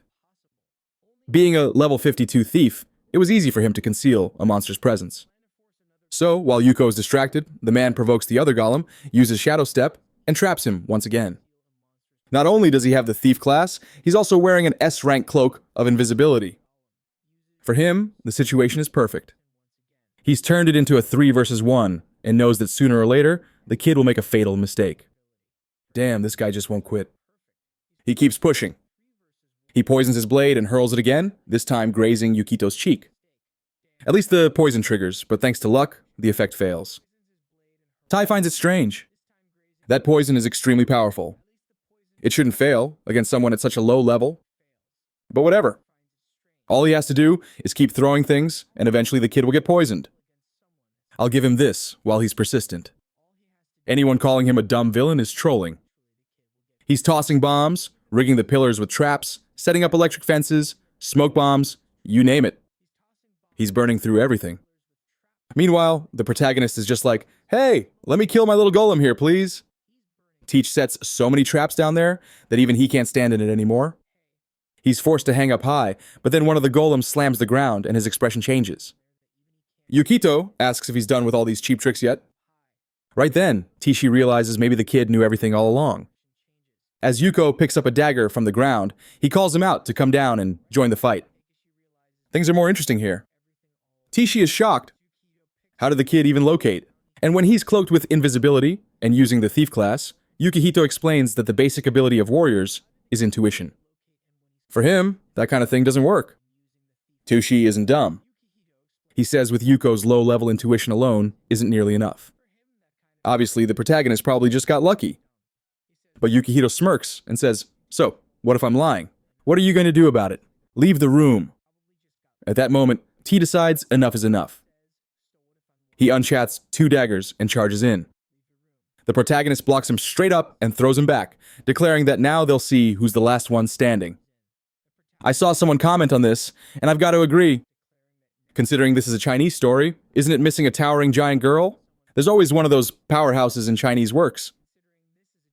Being a level 52 thief, it was easy for him to conceal a monster's presence. So, while Yuko is distracted, the man provokes the other golem, uses Shadow Step, and traps him once again. Not only does he have the thief class, he's also wearing an S-rank cloak of invisibility. For him, the situation is perfect. He's turned it into a 3 versus 1, and knows that sooner or later, the kid will make a fatal mistake. Damn, this guy just won't quit. He keeps pushing. He poisons his blade and hurls it again, this time grazing Yukito's cheek. At least the poison triggers, but thanks to luck, the effect fails. Tai finds it strange. That poison is extremely powerful. It shouldn't fail against someone at such a low level. But whatever. All he has to do is keep throwing things, and eventually the kid will get poisoned. I'll give him this while he's persistent. Anyone calling him a dumb villain is trolling. He's tossing bombs, rigging the pillars with traps, setting up electric fences, smoke bombs, you name it. He's burning through everything. Meanwhile, the protagonist is just like, hey, let me kill my little golem here, please. Teach sets so many traps down there that even he can't stand in it anymore. He's forced to hang up high, but then one of the golems slams the ground and his expression changes. Yukito asks if he's done with all these cheap tricks yet. Right then, Tishi realizes maybe the kid knew everything all along. As Yuko picks up a dagger from the ground, he calls him out to come down and join the fight. Things are more interesting here. Tishi is shocked. How did the kid even locate? And when he's cloaked with invisibility and using the thief class, Yukihito explains that the basic ability of warriors is intuition. For him, that kind of thing doesn't work. Tishi isn't dumb. He says with Yuko's low-level intuition alone isn't nearly enough. Obviously, the protagonist probably just got lucky. But Yukihito smirks and says, so, what if I'm lying? What are you going to do about it? Leave the room. At that moment, T decides enough is enough. He unchats 2 daggers and charges in. The protagonist blocks him straight up and throws him back, declaring that now they'll see who's the last one standing. I saw someone comment on this, and I've got to agree. Considering this is a Chinese story, isn't it missing a towering giant girl? There's always one of those powerhouses in Chinese works.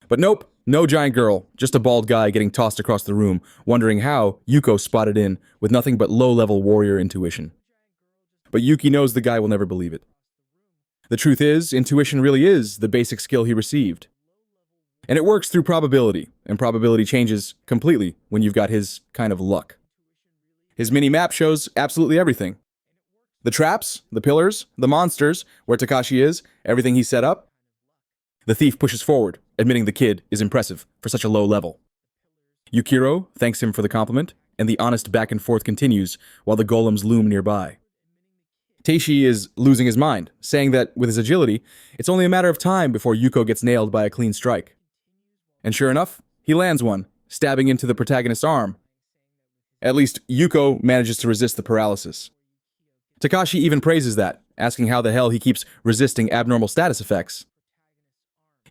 But nope, no giant girl, just a bald guy getting tossed across the room, wondering how Yuko spotted in with nothing but low-level warrior intuition. But Yuki knows the guy will never believe it. The truth is, intuition really is the basic skill he received. And it works through probability, and probability changes completely when you've got his kind of luck. His mini-map shows absolutely everything. The traps, the pillars, the monsters, where Takashi is, everything he set up. The thief pushes forward, admitting the kid is impressive for such a low level. Yukiro thanks him for the compliment, and the honest back and forth continues while the golems loom nearby. Teishi is losing his mind, saying that with his agility, it's only a matter of time before Yuko gets nailed by a clean strike. And sure enough, he lands one, stabbing into the protagonist's arm. At least, Yuko manages to resist the paralysis. Takashi even praises that, asking how the hell he keeps resisting abnormal status effects.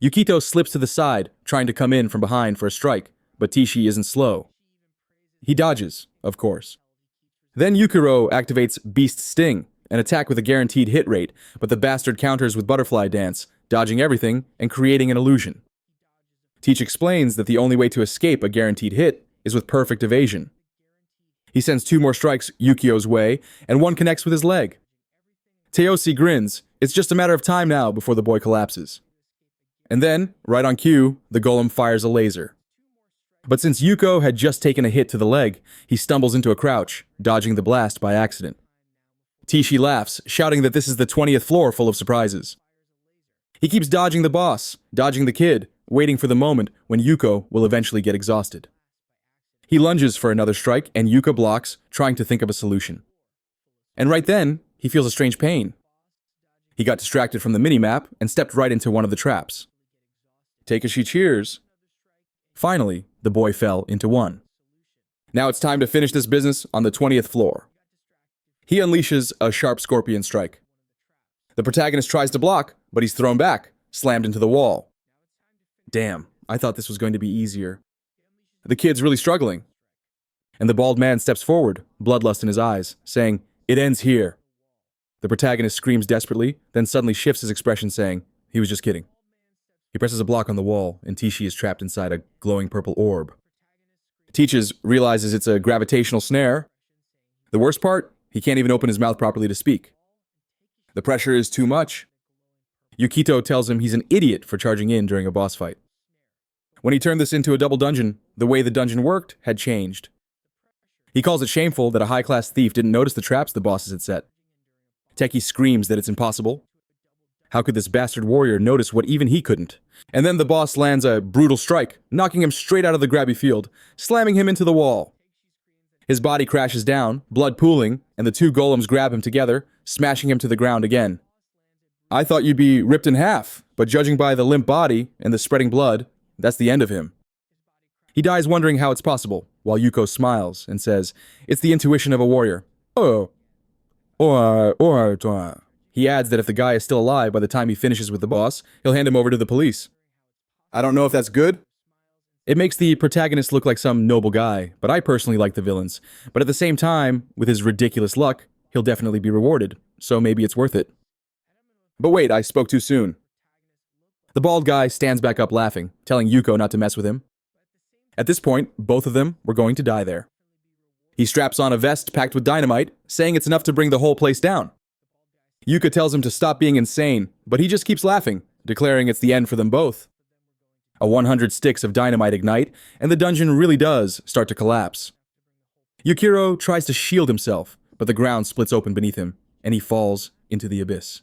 Yukito slips to the side, trying to come in from behind for a strike, but Teishi isn't slow. He dodges, of course. Then Yukiro activates Beast Sting, an attack with a guaranteed hit rate, but the bastard counters with Butterfly Dance, dodging everything and creating an illusion. Teach explains that the only way to escape a guaranteed hit is with perfect evasion. He sends 2 more strikes Yukio's way, and one connects with his leg. Teosi grins. It's just a matter of time now before the boy collapses. And then, right on cue, the golem fires a laser. But since Yuko had just taken a hit to the leg, he stumbles into a crouch, dodging the blast by accident. Teishi laughs, shouting that this is the 20th floor full of surprises. He keeps dodging the boss, dodging the kid, waiting for the moment when Yuko will eventually get exhausted. He lunges for another strike, and Yuka blocks, trying to think of a solution. And right then, he feels a strange pain. He got distracted from the minimap and stepped right into one of the traps. Takeshi cheers. Finally, the boy fell into one. Now it's time to finish this business on the 20th floor. He unleashes a sharp scorpion strike. The protagonist tries to block, but he's thrown back, slammed into the wall. Damn, I thought this was going to be easier. The kid's really struggling. And the bald man steps forward, bloodlust in his eyes, saying, "It ends here." The protagonist screams desperately, then suddenly shifts his expression, saying, "He was just kidding." He presses a block on the wall, and Teishi is trapped inside a glowing purple orb. Teaches realizes it's a gravitational snare. The worst part, he can't even open his mouth properly to speak. The pressure is too much. Yukito tells him he's an idiot for charging in during a boss fight. When he turned this into a double dungeon, the way the dungeon worked had changed. He calls it shameful that a high-class thief didn't notice the traps the bosses had set. Teki screams that it's impossible. How could this bastard warrior notice what even he couldn't? And then the boss lands a brutal strike, knocking him straight out of the grabby field, slamming him into the wall. His body crashes down, blood pooling, and the 2 golems grab him together, smashing him to the ground again. I thought you'd be ripped in half, but judging by the limp body and the spreading blood, that's the end of him. He dies wondering how it's possible, while Yuko smiles and says, "It's the intuition of a warrior." He adds that if the guy is still alive by the time he finishes with the boss, he'll hand him over to the police. I don't know if that's good. It makes the protagonist look like some noble guy, but I personally like the villains. But at the same time, with his ridiculous luck, he'll definitely be rewarded, so maybe it's worth it. But wait, I spoke too soon. The bald guy stands back up laughing, telling Yuko not to mess with him. At this point, both of them were going to die there. He straps on a vest packed with dynamite, saying it's enough to bring the whole place down. Yuka tells him to stop being insane, but he just keeps laughing, declaring it's the end for them both. 100 sticks of dynamite ignite, and the dungeon really does start to collapse. Yukiro tries to shield himself, but the ground splits open beneath him, and he falls into the abyss.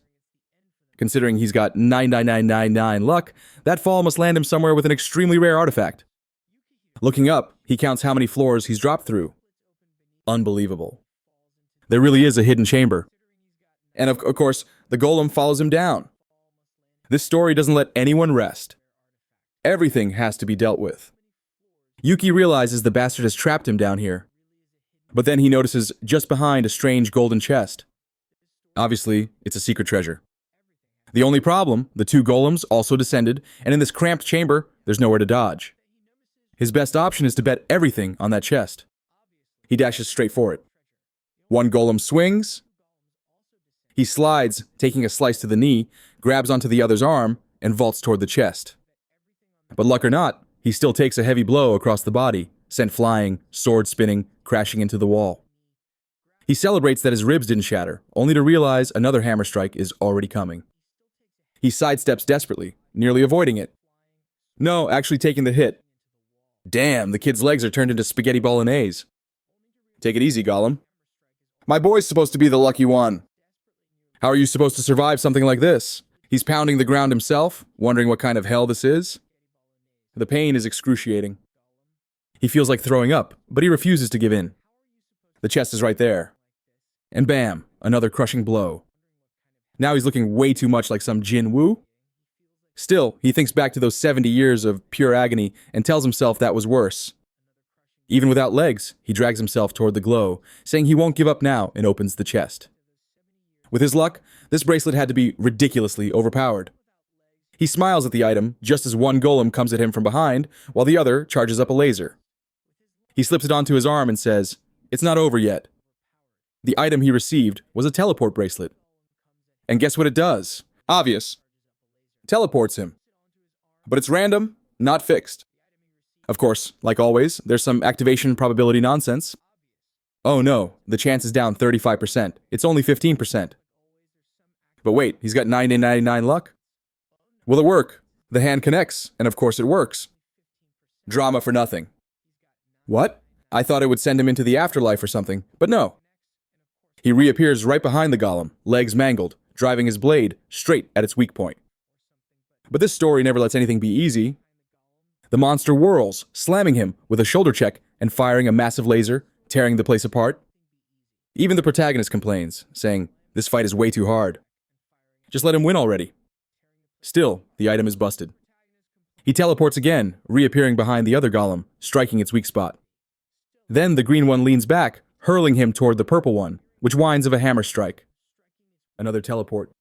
Considering he's got 99999 luck, that fall must land him somewhere with an extremely rare artifact. Looking up, he counts how many floors he's dropped through. Unbelievable. There really is a hidden chamber. And of course, the golem follows him down. This story doesn't let anyone rest. Everything has to be dealt with. Yuki realizes the bastard has trapped him down here. But then he notices just behind a strange golden chest. Obviously, it's a secret treasure. The only problem, the 2 golems also descended, and in this cramped chamber, there's nowhere to dodge. His best option is to bet everything on that chest. He dashes straight for it. 1 golem swings. He slides, taking a slice to the knee, grabs onto the other's arm, and vaults toward the chest. But luck or not, he still takes a heavy blow across the body, sent flying, sword spinning, crashing into the wall. He celebrates that his ribs didn't shatter, only to realize another hammer strike is already coming. He sidesteps desperately, nearly avoiding it. No, actually taking the hit. Damn, the kid's legs are turned into spaghetti bolognese. Take it easy, Gollum. My boy's supposed to be the lucky one. How are you supposed to survive something like this? He's pounding the ground himself, wondering what kind of hell this is. The pain is excruciating. He feels like throwing up, but he refuses to give in. The chest is right there. And bam, another crushing blow. Now he's looking way too much like some Jin Woo. Still, he thinks back to those 70 years of pure agony and tells himself that was worse. Even without legs, he drags himself toward the glow, saying he won't give up now, and opens the chest. With his luck, this bracelet had to be ridiculously overpowered. He smiles at the item just as one golem comes at him from behind, while the other charges up a laser. He slips it onto his arm and says, "It's not over yet." The item he received was a teleport bracelet. And guess what it does? Obvious. Teleports him. But it's random, not fixed. Of course, like always, there's some activation probability nonsense. Oh no, the chance is down 35%. It's only 15%. But wait, he's got 9 in 99 luck? Will it work? The hand connects, and of course it works. Drama for nothing. What? I thought it would send him into the afterlife or something, but no. He reappears right behind the golem, legs mangled, driving his blade straight at its weak point. But this story never lets anything be easy. The monster whirls, slamming him with a shoulder check and firing a massive laser, tearing the place apart. Even the protagonist complains, saying, "This fight is way too hard. Just let him win already." Still, the item is busted. He teleports again, reappearing behind the other golem, striking its weak spot. Then the green one leans back, hurling him toward the purple one, which whines of a hammer strike. Another teleport.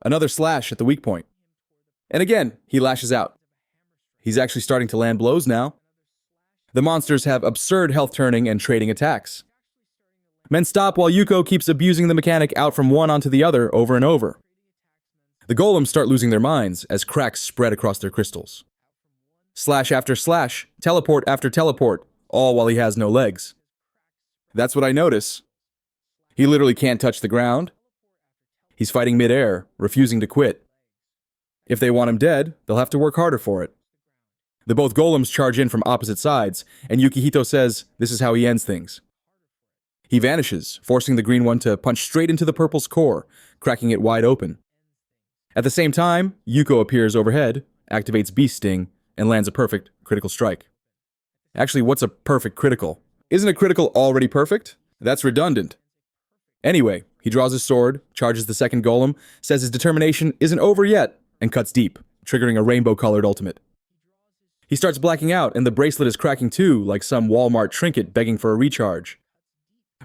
Another slash at the weak point. And again, he lashes out. He's actually starting to land blows now. The monsters have absurd health turning and trading attacks. Men stop while Yuko keeps abusing the mechanic out from one onto the other over and over. The golems start losing their minds as cracks spread across their crystals. Slash after slash, teleport after teleport, all while he has no legs. That's what I notice. He literally can't touch the ground. He's fighting mid-air, refusing to quit. If they want him dead, they'll have to work harder for it. The both golems charge in from opposite sides, and Yukihito says this is how he ends things. He vanishes, forcing the green one to punch straight into the purple's core, cracking it wide open. At the same time, Yuko appears overhead, activates Beast Sting, and lands a perfect critical strike. Actually, what's a perfect critical? Isn't a critical already perfect? That's redundant. Anyway, he draws his sword, charges the second golem, says his determination isn't over yet, and cuts deep, triggering a rainbow-colored ultimate. He starts blacking out, and the bracelet is cracking too, like some Walmart trinket begging for a recharge.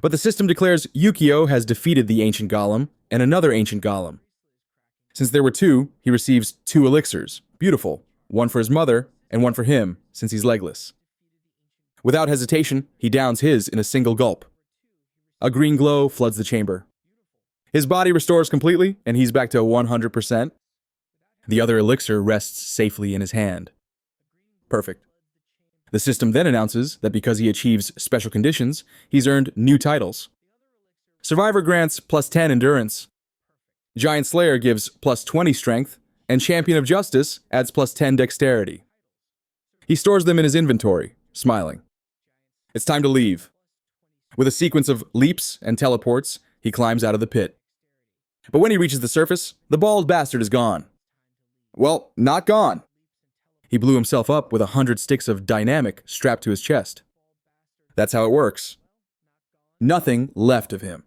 But the system declares Yukio has defeated the ancient golem and another ancient golem. Since there were two, he receives 2 elixirs, beautiful, one for his mother and one for him, since he's legless. Without hesitation, he downs his in a single gulp. A green glow floods the chamber. His body restores completely, and he's back to 100%. The other elixir rests safely in his hand. Perfect. The system then announces that because he achieves special conditions, he's earned new titles. Survivor grants +10 endurance. Giant Slayer gives +20 strength, and Champion of Justice adds +10 dexterity. He stores them in his inventory, smiling. It's time to leave. With a sequence of leaps and teleports, he climbs out of the pit. But when he reaches the surface, the bald bastard is gone. Well, not gone. He blew himself up with 100 sticks of dynamic strapped to his chest. That's how it works. Nothing left of him.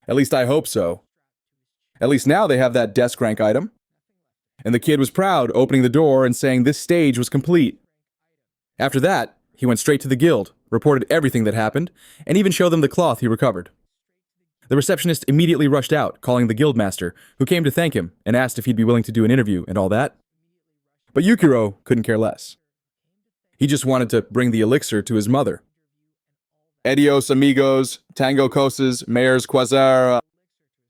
At least I hope so. At least now they have that desk rank item. And the kid was proud, opening the door and saying this stage was complete. After that, he went straight to the guild, reported everything that happened, and even showed them the cloth he recovered. The receptionist immediately rushed out, calling the guildmaster, who came to thank him and asked if he'd be willing to do an interview and all that. But Yukiro couldn't care less. He just wanted to bring the elixir to his mother. Adios amigos, tango cosas, mayor's quasar.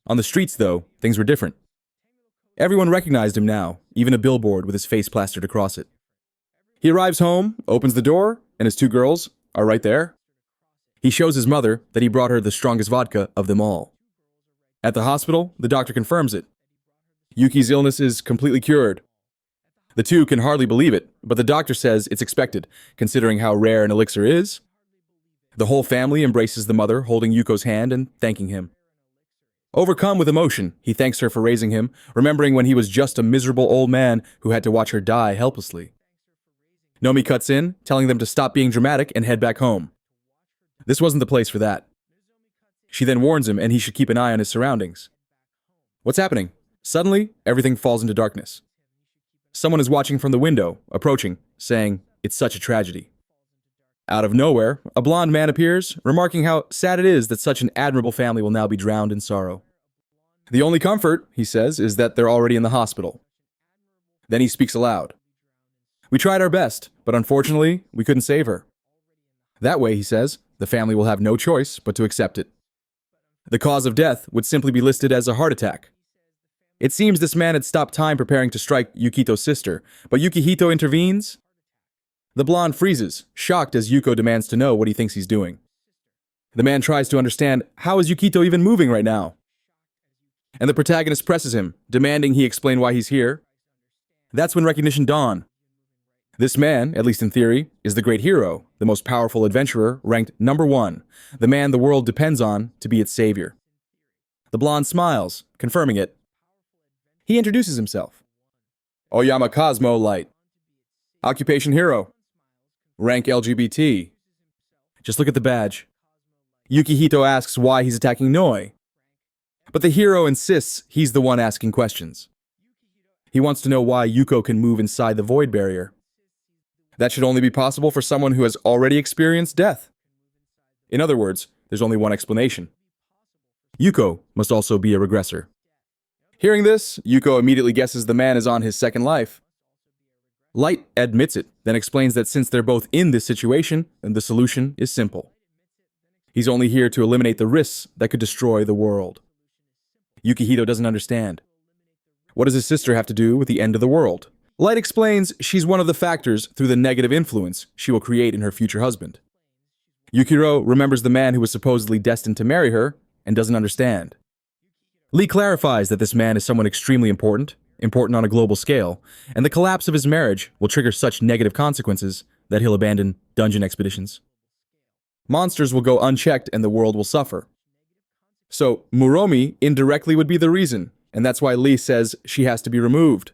On the streets, though, things were different. Everyone recognized him now, even a billboard with his face plastered across it. He arrives home, opens the door, and his 2 girls are right there. He shows his mother that he brought her the strongest vodka of them all. At the hospital, the doctor confirms it. Yuki's illness is completely cured. The 2 can hardly believe it, but the doctor says it's expected, considering how rare an elixir is. The whole family embraces the mother, holding Yuko's hand and thanking him. Overcome with emotion, he thanks her for raising him, remembering when he was just a miserable old man who had to watch her die helplessly. Nomi cuts in, telling them to stop being dramatic and head back home. This wasn't the place for that. She then warns him and he should keep an eye on his surroundings. What's happening? Suddenly, everything falls into darkness. Someone is watching from the window, approaching, saying, "It's such a tragedy." Out of nowhere, a blonde man appears, remarking how sad it is that such an admirable family will now be drowned in sorrow. The only comfort, he says, is that they're already in the hospital. Then he speaks aloud. We tried our best, but unfortunately, we couldn't save her. That way, he says, the family will have no choice but to accept it. The cause of death would simply be listed as a heart attack. It seems this man had stopped time preparing to strike Yukito's sister, but Yukihito intervenes. The blonde freezes, shocked as Yuko demands to know what he thinks he's doing. The man tries to understand, how is Yukito even moving right now? And the protagonist presses him, demanding he explain why he's here. That's when recognition dawned. This man, at least in theory, is the great hero, the most powerful adventurer, ranked #1, the man the world depends on to be its savior. The blonde smiles, confirming it. He introduces himself. Oyama Cosmo Light. Occupation hero. Rank LGBT. Just look at the badge. Yukihito asks why he's attacking Noi. But the hero insists he's the one asking questions. He wants to know why Yuko can move inside the void barrier. That should only be possible for someone who has already experienced death. In other words, there's only one explanation. Yuko must also be a regressor. Hearing this, Yuko immediately guesses the man is on his second life. Light admits it, then explains that since they're both in this situation, then the solution is simple. He's only here to eliminate the risks that could destroy the world. Yukihito doesn't understand. What does his sister have to do with the end of the world? Light explains she's one of the factors through the negative influence she will create in her future husband. Yukiro remembers the man who was supposedly destined to marry her and doesn't understand. Lee clarifies that this man is someone extremely important on a global scale, and the collapse of his marriage will trigger such negative consequences that he'll abandon dungeon expeditions. Monsters will go unchecked and the world will suffer. So Muromi indirectly would be the reason, and that's why Lee says she has to be removed.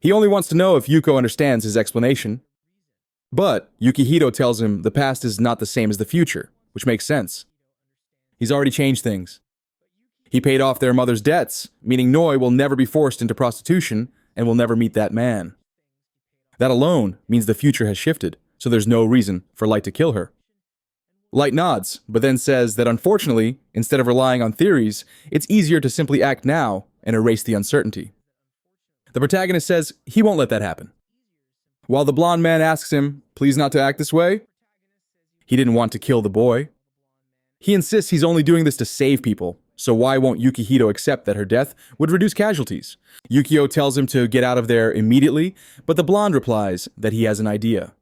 He only wants to know if Yuko understands his explanation. But Yukihito tells him the past is not the same as the future, which makes sense. He's already changed things. He paid off their mother's debts, meaning Noi will never be forced into prostitution and will never meet that man. That alone means the future has shifted, so there's no reason for Light to kill her. Light nods, but then says that unfortunately, instead of relying on theories, it's easier to simply act now and erase the uncertainty. The protagonist says he won't let that happen. While the blonde man asks him, please not to act this way, he didn't want to kill the boy. He insists he's only doing this to save people, so why won't Yukihito accept that her death would reduce casualties? Yukio tells him to get out of there immediately, but the blonde replies that he has an idea.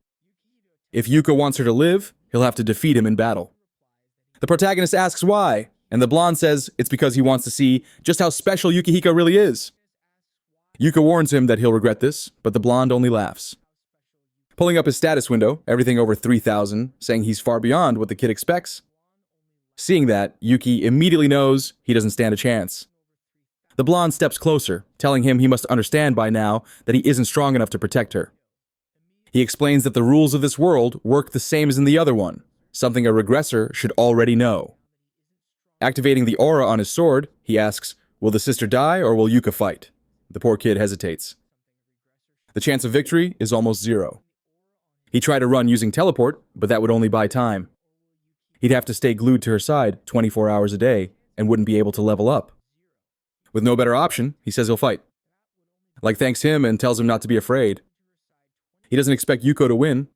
If Yuko wants her to live, he'll have to defeat him in battle. The protagonist asks why, and the blonde says it's because he wants to see just how special Yukihiko really is. Yuko warns him that he'll regret this, but the blonde only laughs. Pulling up his status window, everything over 3,000, saying he's far beyond what the kid expects. Seeing that, Yuki immediately knows he doesn't stand a chance. The blonde steps closer, telling him he must understand by now that he isn't strong enough to protect her. He explains that the rules of this world work the same as in the other one, something a regressor should already know. Activating the aura on his sword, he asks, will the sister die or will Yuka fight? The poor kid hesitates. The chance of victory is almost 0. He tried to run using teleport, but that would only buy time. He'd have to stay glued to her side 24 hours a day and wouldn't be able to level up. With no better option, he says he'll fight. Light thanks him and tells him not to be afraid. He doesn't expect Yuko to win.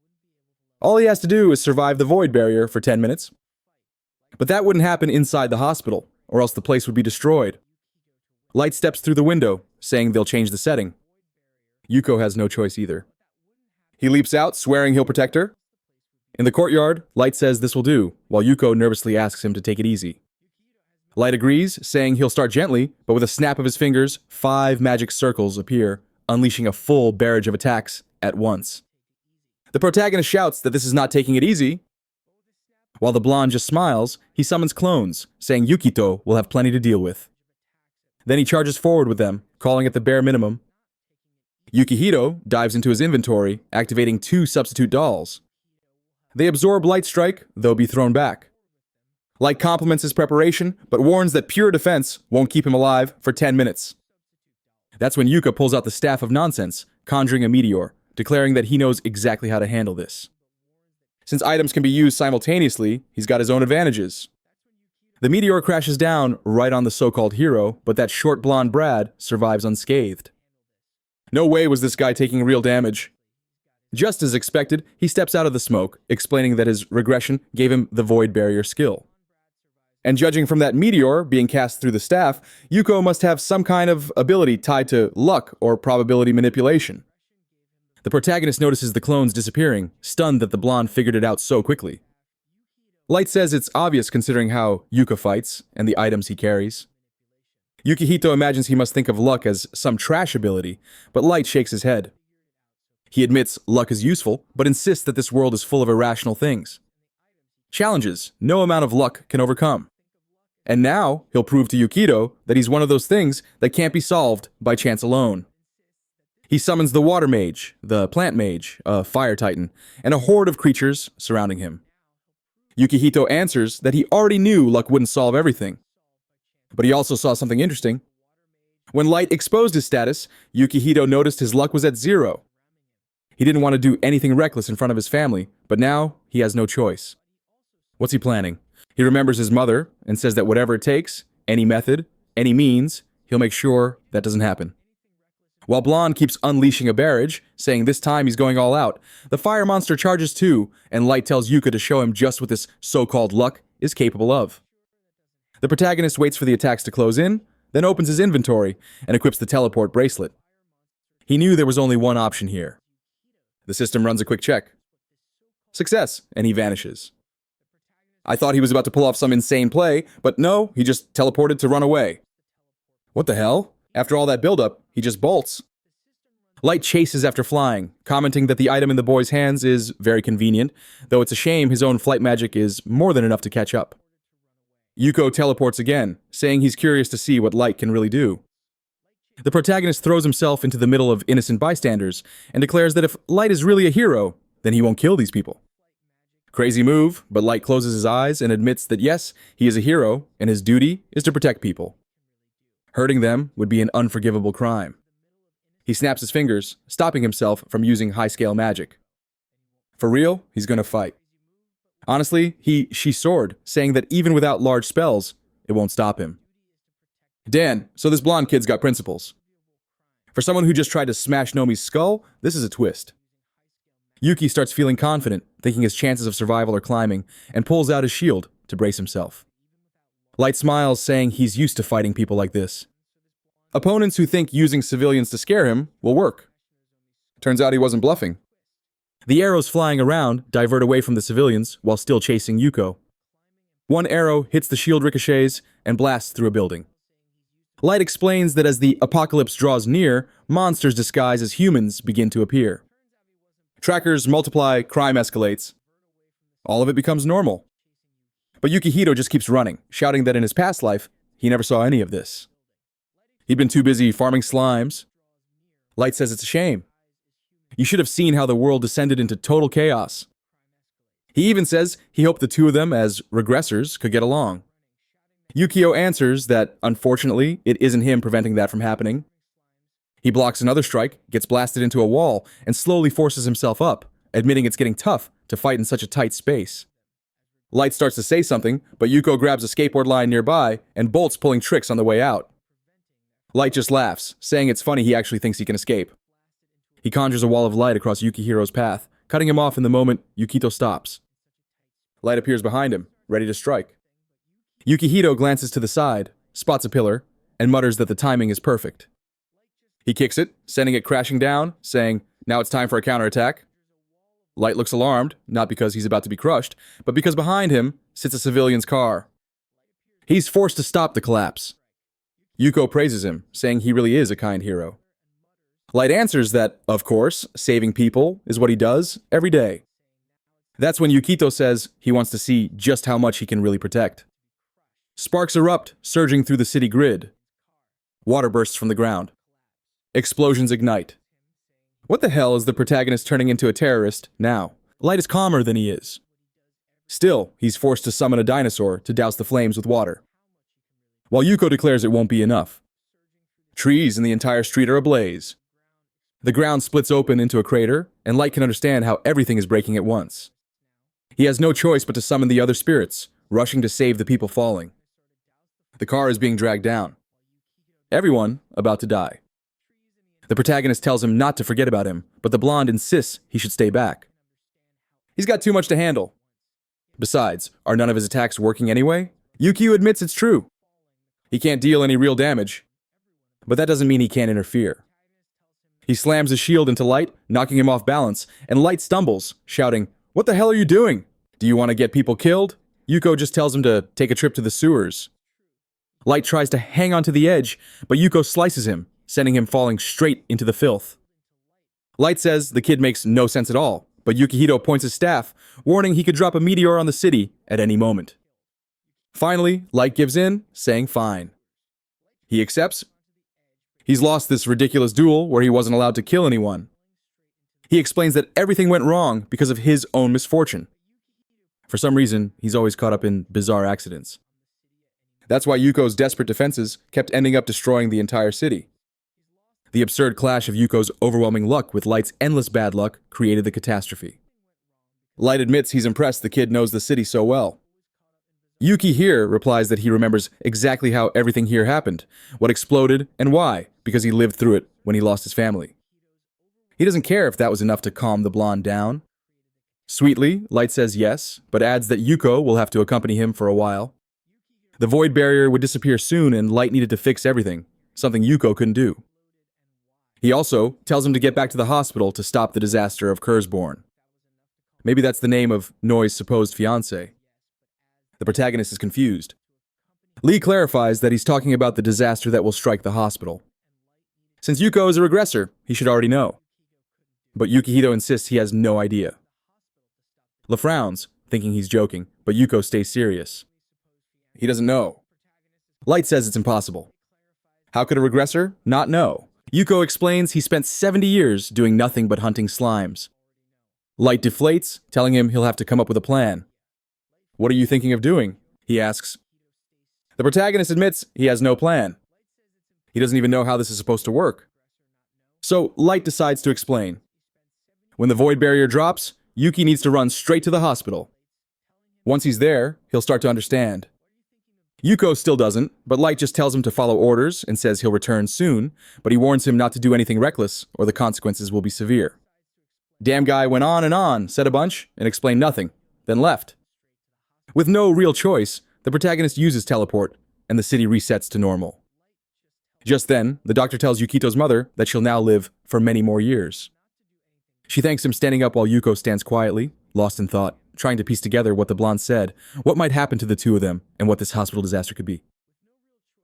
All he has to do is survive the void barrier for 10 minutes. But that wouldn't happen inside the hospital, or else the place would be destroyed. Light steps through the window, saying they'll change the setting. Yuko has no choice either. He leaps out, swearing he'll protect her. In the courtyard, Light says this will do, while Yuko nervously asks him to take it easy. Light agrees, saying he'll start gently, but with a snap of his fingers, 5 magic circles appear, unleashing a full barrage of attacks at once. The protagonist shouts that this is not taking it easy. While the blonde just smiles, he summons clones, saying Yukito will have plenty to deal with. Then he charges forward with them, calling it the bare minimum. Yukihito dives into his inventory, activating 2 substitute dolls. They absorb Light Strike, though be thrown back. Light compliments his preparation, but warns that pure defense won't keep him alive for 10 minutes. That's when Yuka pulls out the Staff of Nonsense, conjuring a meteor, declaring that he knows exactly how to handle this. Since items can be used simultaneously, he's got his own advantages. The meteor crashes down right on the so-called hero, but that short blonde Brad survives unscathed. No way was this guy taking real damage. Just as expected, he steps out of the smoke, explaining that his regression gave him the Void Barrier skill. And judging from that meteor being cast through the staff, Yuko must have some kind of ability tied to luck or probability manipulation. The protagonist notices the clones disappearing, stunned that the blonde figured it out so quickly. Light says it's obvious considering how Yuka fights and the items he carries. Yukihito imagines he must think of luck as some trash ability, but Light shakes his head. He admits luck is useful, but insists that this world is full of irrational things. Challenges no amount of luck can overcome. And now he'll prove to Yukito that he's one of those things that can't be solved by chance alone. He summons the Water Mage, the Plant Mage, a Fire Titan, and a horde of creatures surrounding him. Yukihito answers that he already knew luck wouldn't solve everything. But he also saw something interesting. When Light exposed his status, Yukihito noticed his luck was at 0. He didn't want to do anything reckless in front of his family, but now he has no choice. What's he planning? He remembers his mother and says that whatever it takes, any method, any means, he'll make sure that doesn't happen. While Blonde keeps unleashing a barrage, saying this time he's going all out, the fire monster charges too, and Light tells Yuka to show him just what this so-called luck is capable of. The protagonist waits for the attacks to close in, then opens his inventory and equips the teleport bracelet. He knew there was only one option here. The system runs a quick check. Success, and he vanishes. I thought he was about to pull off some insane play, but no, he just teleported to run away. What the hell? After all that buildup, he just bolts. Light chases after flying, commenting that the item in the boy's hands is very convenient, though it's a shame his own flight magic is more than enough to catch up. Yuko teleports again, saying he's curious to see what Light can really do. The protagonist throws himself into the middle of innocent bystanders and declares that if Light is really a hero, then he won't kill these people. Crazy move, but Light closes his eyes and admits that yes, he is a hero, and his duty is to protect people. Hurting them would be an unforgivable crime. He snaps his fingers, stopping himself from using high-scale magic. For real, he's gonna fight. Honestly, she soared, saying that even without large spells, it won't stop him. Dan, so this blonde kid's got principles. For someone who just tried to smash Nomi's skull, this is a twist. Yuki starts feeling confident, thinking his chances of survival are climbing, and pulls out his shield to brace himself. Light smiles, saying he's used to fighting people like this. Opponents who think using civilians to scare him will work. Turns out he wasn't bluffing. The arrows flying around divert away from the civilians while still chasing Yuko. One arrow hits the shield ricochets and blasts through a building. Light explains that as the apocalypse draws near, monsters disguised as humans begin to appear. Trackers multiply, crime escalates. All of it becomes normal. But Yukihito just keeps running, shouting that in his past life, he never saw any of this. He'd been too busy farming slimes. Light says it's a shame. You should have seen how the world descended into total chaos. He even says he hoped the two of them, as regressors, could get along. Yukio answers that, unfortunately, it isn't him preventing that from happening. He blocks another strike, gets blasted into a wall, and slowly forces himself up, admitting it's getting tough to fight in such a tight space. Light starts to say something, but Yuko grabs a skateboard line nearby and bolts, pulling tricks on the way out. Light just laughs, saying it's funny he actually thinks he can escape. He conjures a wall of light across Yukihiro's path, cutting him off in the moment Yukito stops. Light appears behind him, ready to strike. Yukihito glances to the side, spots a pillar, and mutters that the timing is perfect. He kicks it, sending it crashing down, saying, "Now it's time for a counterattack." Light looks alarmed, not because he's about to be crushed, but because behind him sits a civilian's car. He's forced to stop the collapse. Yuko praises him, saying he really is a kind hero. Light answers that, of course, saving people is what he does every day. That's when Yukito says he wants to see just how much he can really protect. Sparks erupt, surging through the city grid. Water bursts from the ground. Explosions ignite. What the hell is the protagonist turning into a terrorist now? Light is calmer than he is. Still, he's forced to summon a dinosaur to douse the flames with water, while Yuko declares it won't be enough. Trees in the entire street are ablaze. The ground splits open into a crater, and Light can understand how everything is breaking at once. He has no choice but to summon the other spirits, rushing to save the people falling. The car is being dragged down. Everyone about to die. The protagonist tells him not to forget about him, but the blonde insists he should stay back. He's got too much to handle. Besides, are none of his attacks working anyway? Yukio admits it's true. He can't deal any real damage, but that doesn't mean he can't interfere. He slams his shield into Light, knocking him off balance, and Light stumbles, shouting, "What the hell are you doing? Do you want to get people killed?" Yuko just tells him to take a trip to the sewers. Light tries to hang onto the edge, but Yuko slices him, sending him falling straight into the filth. Light says the kid makes no sense at all, but Yukihito points his staff, warning he could drop a meteor on the city at any moment. Finally, Light gives in, saying fine. He accepts. He's lost this ridiculous duel where he wasn't allowed to kill anyone. He explains that everything went wrong because of his own misfortune. For some reason, he's always caught up in bizarre accidents. That's why Yuko's desperate defenses kept ending up destroying the entire city. The absurd clash of Yuko's overwhelming luck with Light's endless bad luck created the catastrophe. Light admits he's impressed the kid knows the city so well. Yuki here replies that he remembers exactly how everything here happened, what exploded, and why, because he lived through it when he lost his family. He doesn't care if that was enough to calm the blonde down. Sweetly, Light says yes, but adds that Yuko will have to accompany him for a while. The void barrier would disappear soon and Light needed to fix everything, something Yuko couldn't do. He also tells him to get back to the hospital to stop the disaster of Reborn. Maybe that's the name of Noi's supposed fiancé. The protagonist is confused. Lee clarifies that he's talking about the disaster that will strike the hospital. Since Yuko is a regressor, he should already know. But Yukihito insists he has no idea. La frowns, thinking he's joking, but Yuko stays serious. He doesn't know. Light says it's impossible. How could a regressor not know? Yuko explains he spent 70 years doing nothing but hunting slimes. Light deflates, telling him he'll have to come up with a plan. "What are you thinking of doing?" he asks. The protagonist admits he has no plan. He doesn't even know how this is supposed to work. So Light decides to explain. When the void barrier drops, Yuki needs to run straight to the hospital. Once he's there, he'll start to understand. Yuko still doesn't, but Light just tells him to follow orders and says he'll return soon, but he warns him not to do anything reckless or the consequences will be severe. Damn guy went on, said a bunch, and explained nothing, then left. With no real choice, the protagonist uses teleport, and the city resets to normal. Just then, the doctor tells Yukito's mother that she'll now live for many more years. She thanks him standing up while Yuko stands quietly, lost in thought, trying to piece together what the blonde said, what might happen to the two of them, and what this hospital disaster could be.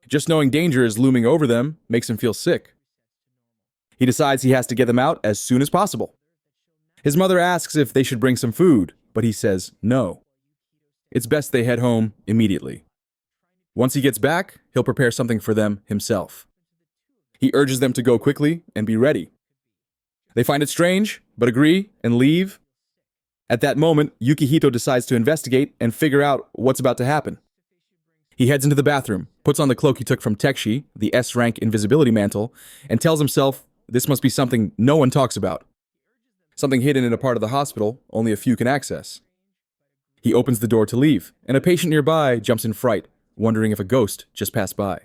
Just knowing danger is looming over them makes him feel sick. He decides he has to get them out as soon as possible. His mother asks if they should bring some food, but he says no. It's best they head home immediately. Once he gets back, he'll prepare something for them himself. He urges them to go quickly and be ready. They find it strange, but agree and leave. At that moment, Yukihito decides to investigate and figure out what's about to happen. He heads into the bathroom, puts on the cloak he took from Tekshi, the S-rank invisibility mantle, and tells himself this must be something no one talks about. Something hidden in a part of the hospital only a few can access. He opens the door to leave, and a patient nearby jumps in fright, wondering if a ghost just passed by.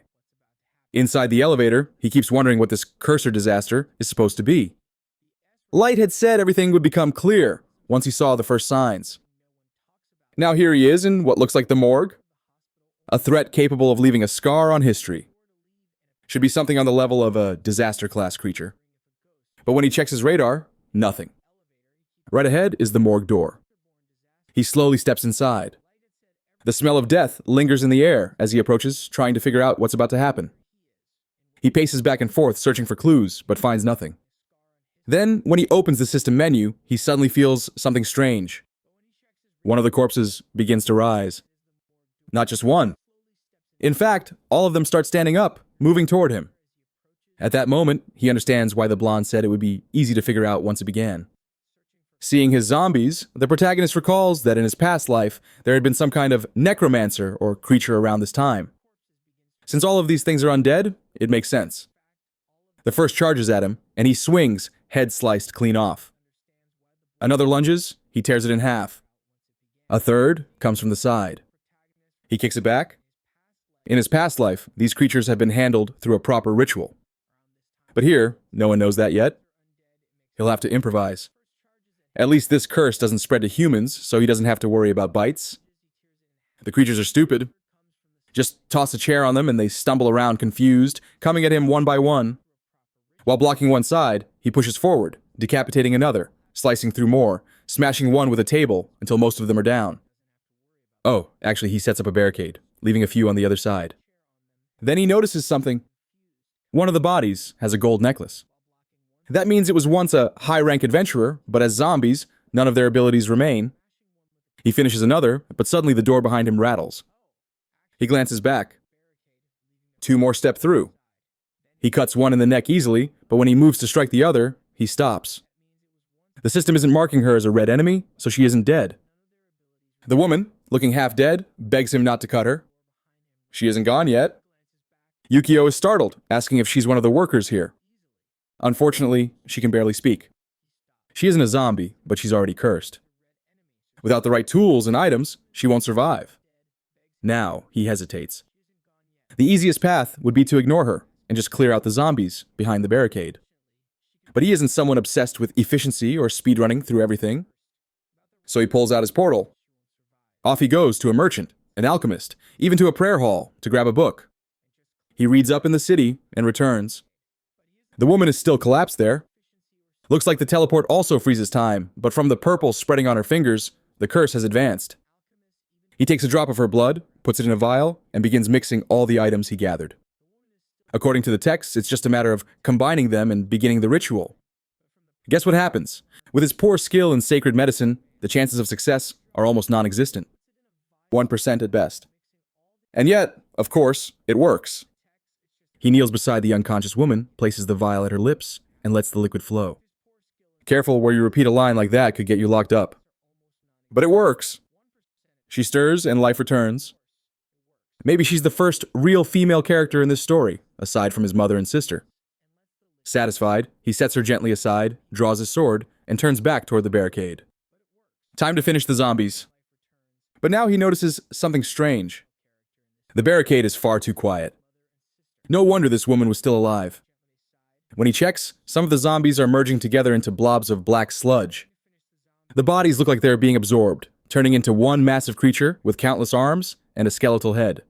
Inside the elevator, he keeps wondering what this cursor disaster is supposed to be. Light had said everything would become clear once he saw the first signs. Now here he is in what looks like the morgue. A threat capable of leaving a scar on history. Should be something on the level of a disaster-class creature. But when he checks his radar, nothing. Right ahead is the morgue door. He slowly steps inside. The smell of death lingers in the air as he approaches, trying to figure out what's about to happen. He paces back and forth, searching for clues, but finds nothing. Then, when he opens the system menu, he suddenly feels something strange. One of the corpses begins to rise. Not just one. In fact, all of them start standing up, moving toward him. At that moment, he understands why the blonde said it would be easy to figure out once it began. Seeing his zombies, the protagonist recalls that in his past life, there had been some kind of necromancer or creature around this time. Since all of these things are undead, it makes sense. The first charges at him, and he swings, head sliced clean off. Another lunges, he tears it in half. A third comes from the side. He kicks it back. In his past life, these creatures have been handled through a proper ritual. But here, no one knows that yet. He'll have to improvise. At least this curse doesn't spread to humans, so he doesn't have to worry about bites. The creatures are stupid. Just toss a chair on them and they stumble around confused, coming at him one by one. While blocking one side, he pushes forward, decapitating another, slicing through more, smashing one with a table until most of them are down. Oh, actually, he sets up a barricade, leaving a few on the other side. Then he notices something. One of the bodies has a gold necklace. That means it was once a high-rank adventurer, but as zombies, none of their abilities remain. He finishes another, but suddenly the door behind him rattles. He glances back. Two more step through. He cuts one in the neck easily, but when he moves to strike the other, he stops. The system isn't marking her as a red enemy, so she isn't dead. The woman, looking half dead, begs him not to cut her. She isn't gone yet. Yukio is startled, asking if she's one of the workers here. Unfortunately, she can barely speak. She isn't a zombie, but she's already cursed. Without the right tools and items, she won't survive. Now, he hesitates. The easiest path would be to ignore her and just clear out the zombies behind the barricade. But he isn't someone obsessed with efficiency or speedrunning through everything. So he pulls out his portal. Off he goes to a merchant, an alchemist, even to a prayer hall to grab a book. He reads up in the city and returns. The woman is still collapsed there. Looks like the teleport also freezes time, but from the purple spreading on her fingers, the curse has advanced. He takes a drop of her blood, puts it in a vial, and begins mixing all the items he gathered. According to the text, it's just a matter of combining them and beginning the ritual. Guess what happens? With his poor skill in sacred medicine, the chances of success are almost non-existent. 1% at best. And yet, of course, it works. He kneels beside the unconscious woman, places the vial at her lips, and lets the liquid flow. Careful where you repeat a line like that could get you locked up. But it works. She stirs and life returns. Maybe she's the first real female character in this story, aside from his mother and sister. Satisfied, he sets her gently aside, draws his sword, and turns back toward the barricade. Time to finish the zombies. But now he notices something strange. The barricade is far too quiet. No wonder this woman was still alive. When he checks, some of the zombies are merging together into blobs of black sludge. The bodies look like they're being absorbed, turning into one massive creature with countless arms and a skeletal head.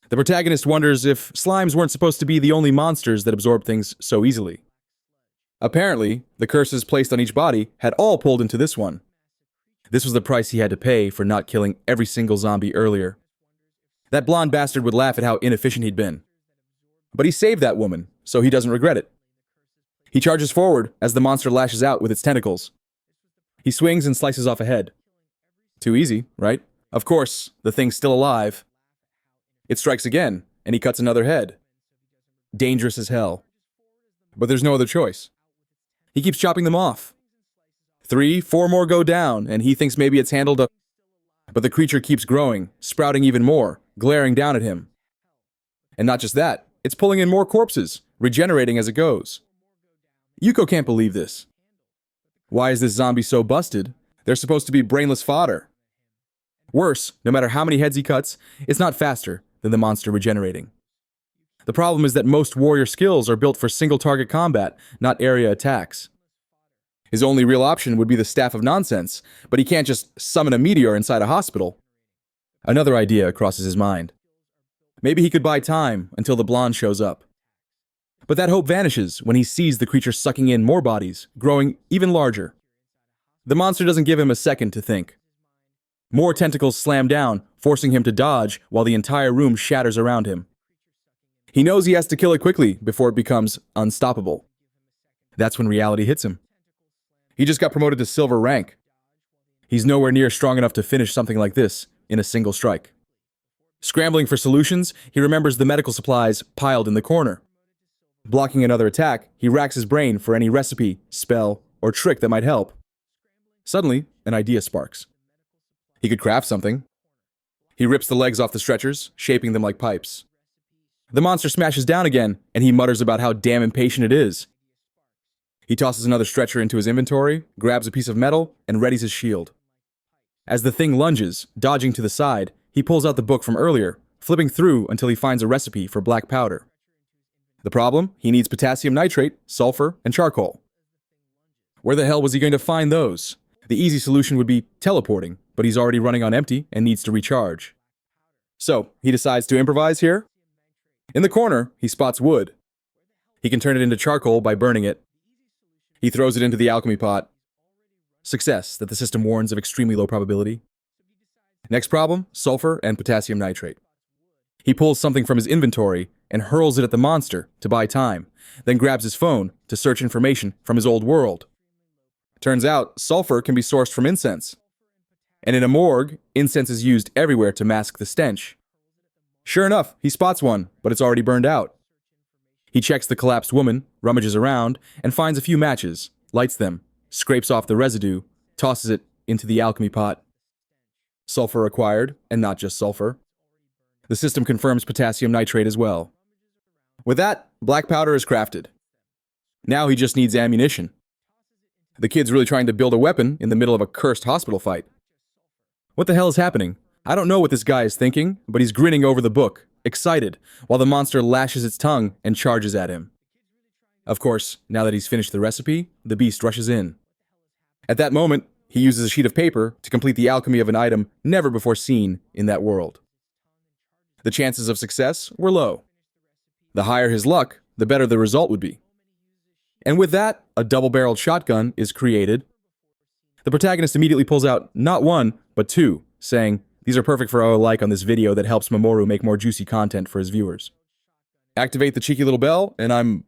The protagonist wonders if slimes weren't supposed to be the only monsters that absorb things so easily. Apparently, the curses placed on each body had all pulled into this one. This was the price he had to pay for not killing every single zombie earlier. That blonde bastard would laugh at how inefficient he'd been. But he saved that woman, so he doesn't regret it. He charges forward as the monster lashes out with its tentacles. He swings and slices off a head. Too easy, right? Of course, the thing's still alive. It strikes again, and he cuts another head. Dangerous as hell. But there's no other choice. He keeps chopping them off. 3, 4 more go down, and he thinks maybe it's handled up. But the creature keeps growing, sprouting even more, glaring down at him. And not just that, it's pulling in more corpses, regenerating as it goes. Yuko can't believe this. Why is this zombie so busted? They're supposed to be brainless fodder. Worse, no matter how many heads he cuts, it's not faster than the monster regenerating. The problem is that most warrior skills are built for single-target combat, not area attacks. His only real option would be the Staff of Nonsense, but he can't just summon a meteor inside a hospital. Another idea crosses his mind. Maybe he could buy time until the blonde shows up. But that hope vanishes when he sees the creature sucking in more bodies, growing even larger. The monster doesn't give him a second to think. More tentacles slam down, forcing him to dodge while the entire room shatters around him. He knows he has to kill it quickly before it becomes unstoppable. That's when reality hits him. He just got promoted to silver rank. He's nowhere near strong enough to finish something like this in a single strike. Scrambling for solutions, he remembers the medical supplies piled in the corner. Blocking another attack, he racks his brain for any recipe, spell, or trick that might help. Suddenly, an idea sparks. He could craft something. He rips the legs off the stretchers, shaping them like pipes. The monster smashes down again, and he mutters about how damn impatient it is. He tosses another stretcher into his inventory, grabs a piece of metal, and readies his shield. As the thing lunges, dodging to the side, he pulls out the book from earlier, flipping through until he finds a recipe for black powder. The problem? He needs potassium nitrate, sulfur, and charcoal. Where the hell was he going to find those? The easy solution would be teleporting, but he's already running on empty and needs to recharge. So, he decides to improvise here. In the corner, he spots wood. He can turn it into charcoal by burning it. He throws it into the alchemy pot. Success that the system warns of extremely low probability. Next problem, sulfur and potassium nitrate. He pulls something from his inventory and hurls it at the monster to buy time, then grabs his phone to search information from his old world. Turns out, sulfur can be sourced from incense. And in a morgue, incense is used everywhere to mask the stench. Sure enough, he spots one, but it's already burned out. He checks the collapsed woman, rummages around, and finds a few matches, lights them, scrapes off the residue, tosses it into the alchemy pot. Sulfur acquired, and not just sulfur. The system confirms potassium nitrate as well. With that, black powder is crafted. Now he just needs ammunition. The kid's really trying to build a weapon in the middle of a cursed hospital fight. What the hell is happening? I don't know what this guy is thinking, but he's grinning over the book, excited, while the monster lashes its tongue and charges at him. Of course, now that he's finished the recipe, the beast rushes in. At that moment, he uses a sheet of paper to complete the alchemy of an item never before seen in that world. The chances of success were low. The higher his luck, the better the result would be. And with that, a double-barreled shotgun is created. The protagonist immediately pulls out not one, but two, saying, "These are perfect for a like on this video that helps Mamoru make more juicy content for his viewers." Activate the cheeky little bell, and I'm